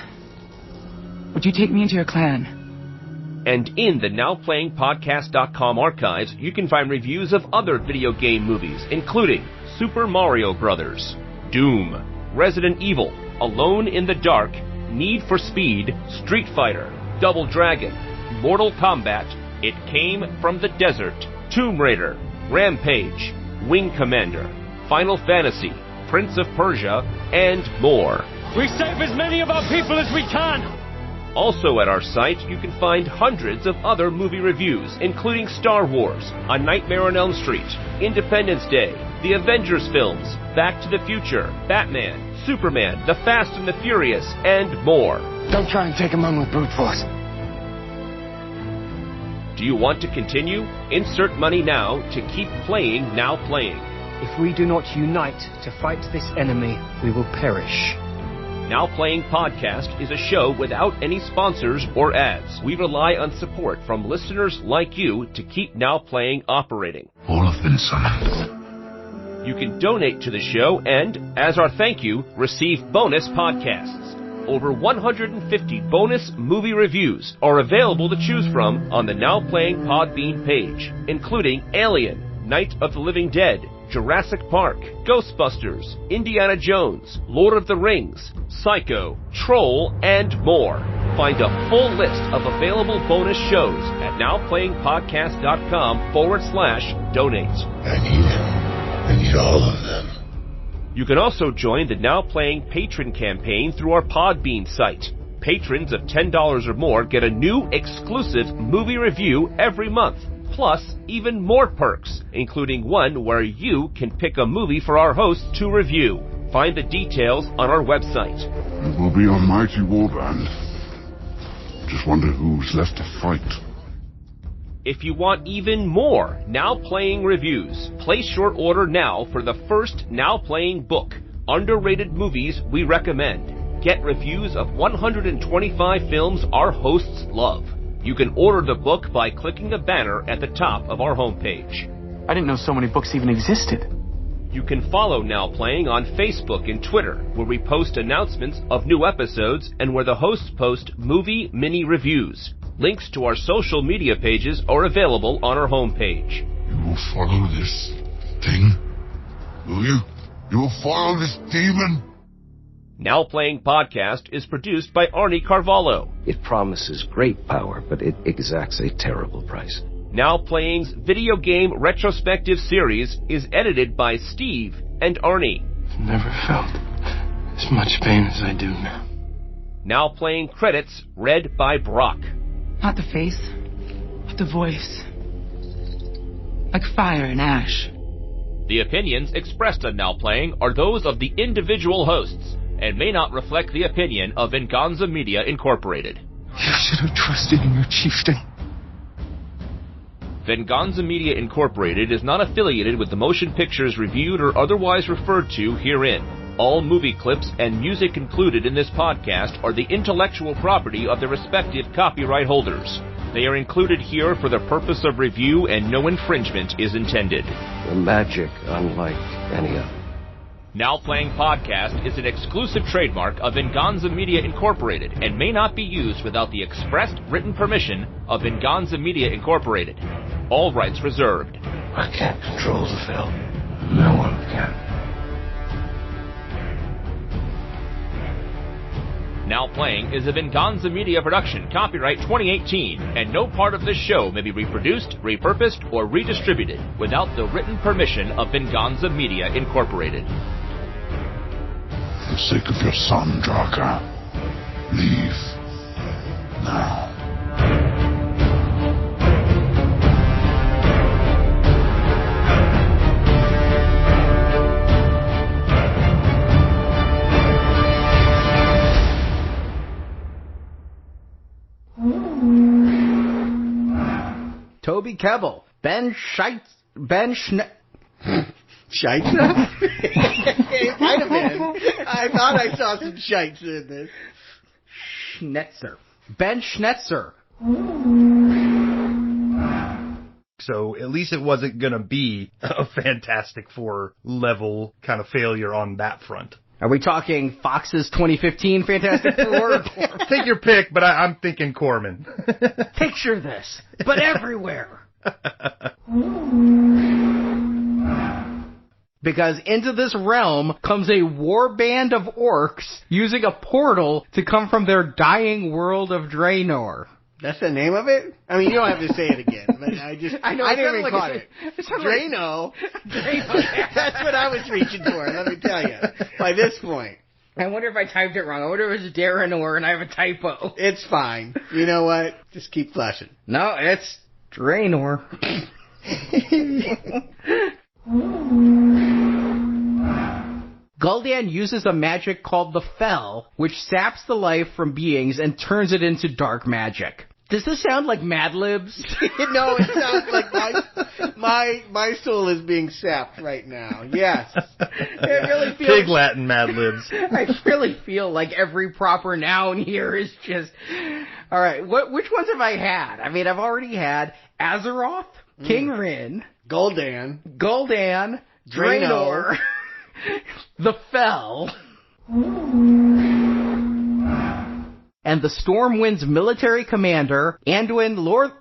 Speaker 5: would you take me into your clan?
Speaker 2: And in the NowPlayingPodcast.com archives, you can find reviews of other video game movies, including Super Mario Bros., Doom, Resident Evil, Alone in the Dark, Need for Speed, Street Fighter, Double Dragon, Mortal Kombat, It Came from the Desert, Tomb Raider, Rampage, Wing Commander, Final Fantasy, Prince of Persia, and more.
Speaker 1: We save as many of our people as we can!
Speaker 2: Also at our site, you can find hundreds of other movie reviews, including Star Wars, A Nightmare on Elm Street, Independence Day, the Avengers films, Back to the Future, Batman, Superman, The Fast and the Furious, and more.
Speaker 5: Don't try and take him on with brute force.
Speaker 2: Do you want to continue? Insert money now to keep playing Now Playing.
Speaker 4: If we do not unite to fight this enemy, we will perish.
Speaker 2: Now Playing Podcast is a show without any sponsors or ads. We rely on support from listeners like you to keep Now Playing operating.
Speaker 3: All have been summoned.
Speaker 2: You can donate to the show and, as our thank you, receive bonus podcasts. Over 150 bonus movie reviews are available to choose from on the Now Playing Podbean page, including Alien, Night of the Living Dead, Jurassic Park, Ghostbusters, Indiana Jones, Lord of the Rings, Psycho, Troll, and more. Find a full list of available bonus shows at nowplayingpodcast.com/donate.
Speaker 3: I need them. I need all of them.
Speaker 2: You can also join the Now Playing Patron campaign through our Podbean site. Patrons of $10 or more get a new exclusive movie review every month, plus even more perks, including one where you can pick a movie for our hosts to review. Find the details on our website.
Speaker 3: It will be a mighty warband. Just wonder who's left to fight.
Speaker 2: If you want even more Now Playing reviews, place your order now for the first Now Playing book, Underrated Movies We Recommend. Get reviews of 125 films our hosts love. You can order the book by clicking the banner at the top of our homepage.
Speaker 5: I didn't know so many books even existed.
Speaker 2: You can follow Now Playing on Facebook and Twitter, where we post announcements of new episodes and where the hosts post movie mini reviews. Links to our social media pages are available on our homepage.
Speaker 3: You will follow this thing? Will you? You will follow this demon?
Speaker 2: Now Playing Podcast is produced by Arnie Carvalho.
Speaker 10: It promises great power, but it exacts a terrible price.
Speaker 2: Now Playing's video game retrospective series is edited by Steve and Arnie.
Speaker 5: Never felt as much pain as I do now.
Speaker 2: Now Playing credits read by Brock.
Speaker 5: Not the face, but the voice. Like fire and ash.
Speaker 2: The opinions expressed on Now Playing are those of the individual hosts and may not reflect the opinion of Venganza Media Incorporated.
Speaker 5: You should have trusted in your chieftain.
Speaker 2: Venganza Media Incorporated is not affiliated with the motion pictures reviewed or otherwise referred to herein. All movie clips and music included in this podcast are the intellectual property of their respective copyright holders. They are included here for the purpose of review and no infringement is intended.
Speaker 10: The magic unlike any other.
Speaker 2: Now Playing Podcast is an exclusive trademark of Venganza Media Incorporated and may not be used without the expressed written permission of Venganza Media Incorporated. All rights reserved.
Speaker 3: I can't control the film. No one can.
Speaker 2: Now Playing is a Venganza Media production, copyright 2018, and no part of this show may be reproduced, repurposed, or redistributed without the written permission of Venganza Media Incorporated.
Speaker 3: For the sake of your son, Draka, leave now.
Speaker 8: Toby Kebbell, Ben Scheitzer.
Speaker 7: It might have been. I thought I saw some shites in this.
Speaker 8: Ben Schnetzer.
Speaker 9: So at least it wasn't going to be a Fantastic Four level kind of failure on that front.
Speaker 8: Are we talking Fox's 2015 Fantastic Four?
Speaker 9: Take your pick, but I'm thinking Corman.
Speaker 8: Picture this, but everywhere. Because into this realm comes a war band of orcs using a portal to come from their dying world of Draenor.
Speaker 7: That's the name of it? I mean, you don't have to say it again, but I didn't even caught it. Drano. That's what I was reaching for, let me tell you, by this point.
Speaker 8: I wonder if I typed it wrong. I wonder if it was Draenor and I have a typo.
Speaker 7: It's fine. You know what? Just keep flashing.
Speaker 8: No, it's Draenor. Gul'dan uses a magic called the Fel, which saps the life from beings and turns it into dark magic. Does this sound like Mad Libs?
Speaker 7: No, it sounds like my soul is being sapped right now. Yes.
Speaker 8: It really feels,
Speaker 9: Pig Latin Mad Libs.
Speaker 8: I really feel like every proper noun here is just... All right, which ones have I had? I mean, I've already had Azeroth, King Rin,
Speaker 7: Gul'dan,
Speaker 8: Draenor, the Fel, and the Stormwind's military commander, Anduin Lothar,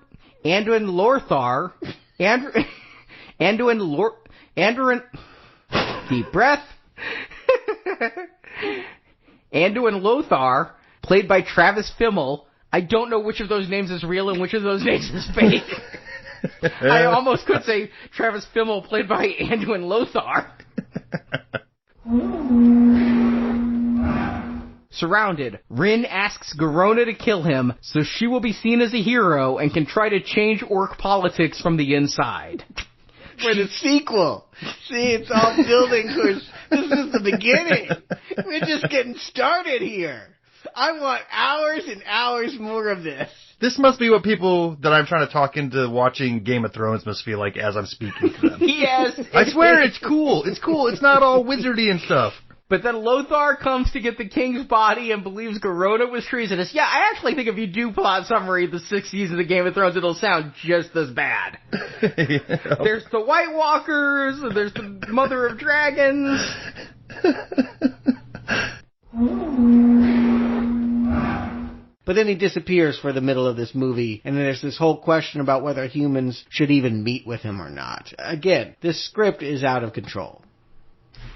Speaker 8: deep breath, Anduin Lothar, played by Travis Fimmel. I don't know which of those names is real and which of those names is fake. I almost could say Travis Fimmel, played by Anduin Lothar. Surrounded, Rin asks Garona to kill him so she will be seen as a hero and can try to change orc politics from the inside.
Speaker 7: For the sequel. See, it's all building towards... This is the beginning. We're just getting started here. I want hours and hours more of this.
Speaker 9: This must be what people that I'm trying to talk into watching Game of Thrones must feel like as I'm speaking to them.
Speaker 8: Yes.
Speaker 9: I swear it's cool. It's cool. It's not all wizardy and stuff.
Speaker 8: But then Lothar comes to get the king's body and believes Garona was treasonous. Yeah, I actually think if you do plot summary the 6 seasons of Game of Thrones, it'll sound just as bad. Yeah. There's the White Walkers, and there's the Mother of Dragons.
Speaker 7: But then he disappears for the middle of this movie, and then there's this whole question about whether humans should even meet with him or not. Again, this script is out of control.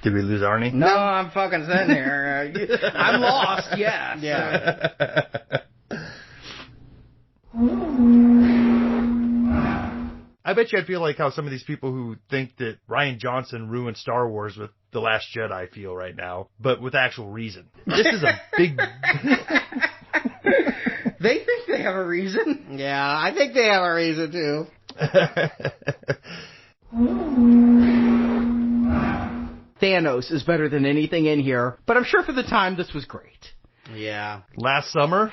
Speaker 9: Did we lose Arnie?
Speaker 8: No, I'm fucking sitting here. I'm lost, yes.
Speaker 7: Yeah.
Speaker 9: I bet you I feel like how some of these people who think that Rian Johnson ruined Star Wars with The Last Jedi feel right now, but with actual reason. This is a big...
Speaker 8: They think they have a reason.
Speaker 7: Yeah, I think they have a reason too.
Speaker 8: Thanos is better than anything in here, but I'm sure for the time this was great.
Speaker 7: Yeah.
Speaker 9: Last summer?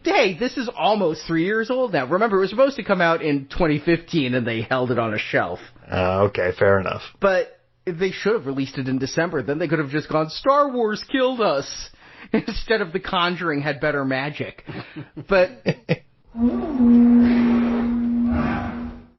Speaker 8: Hey, this is almost 3 years old now. Remember, it was supposed to come out in 2015 and they held it on a shelf.
Speaker 9: Okay, fair enough.
Speaker 8: But They should have released it in December. Then they could have just gone, Star Wars killed us, instead of The Conjuring had better magic. But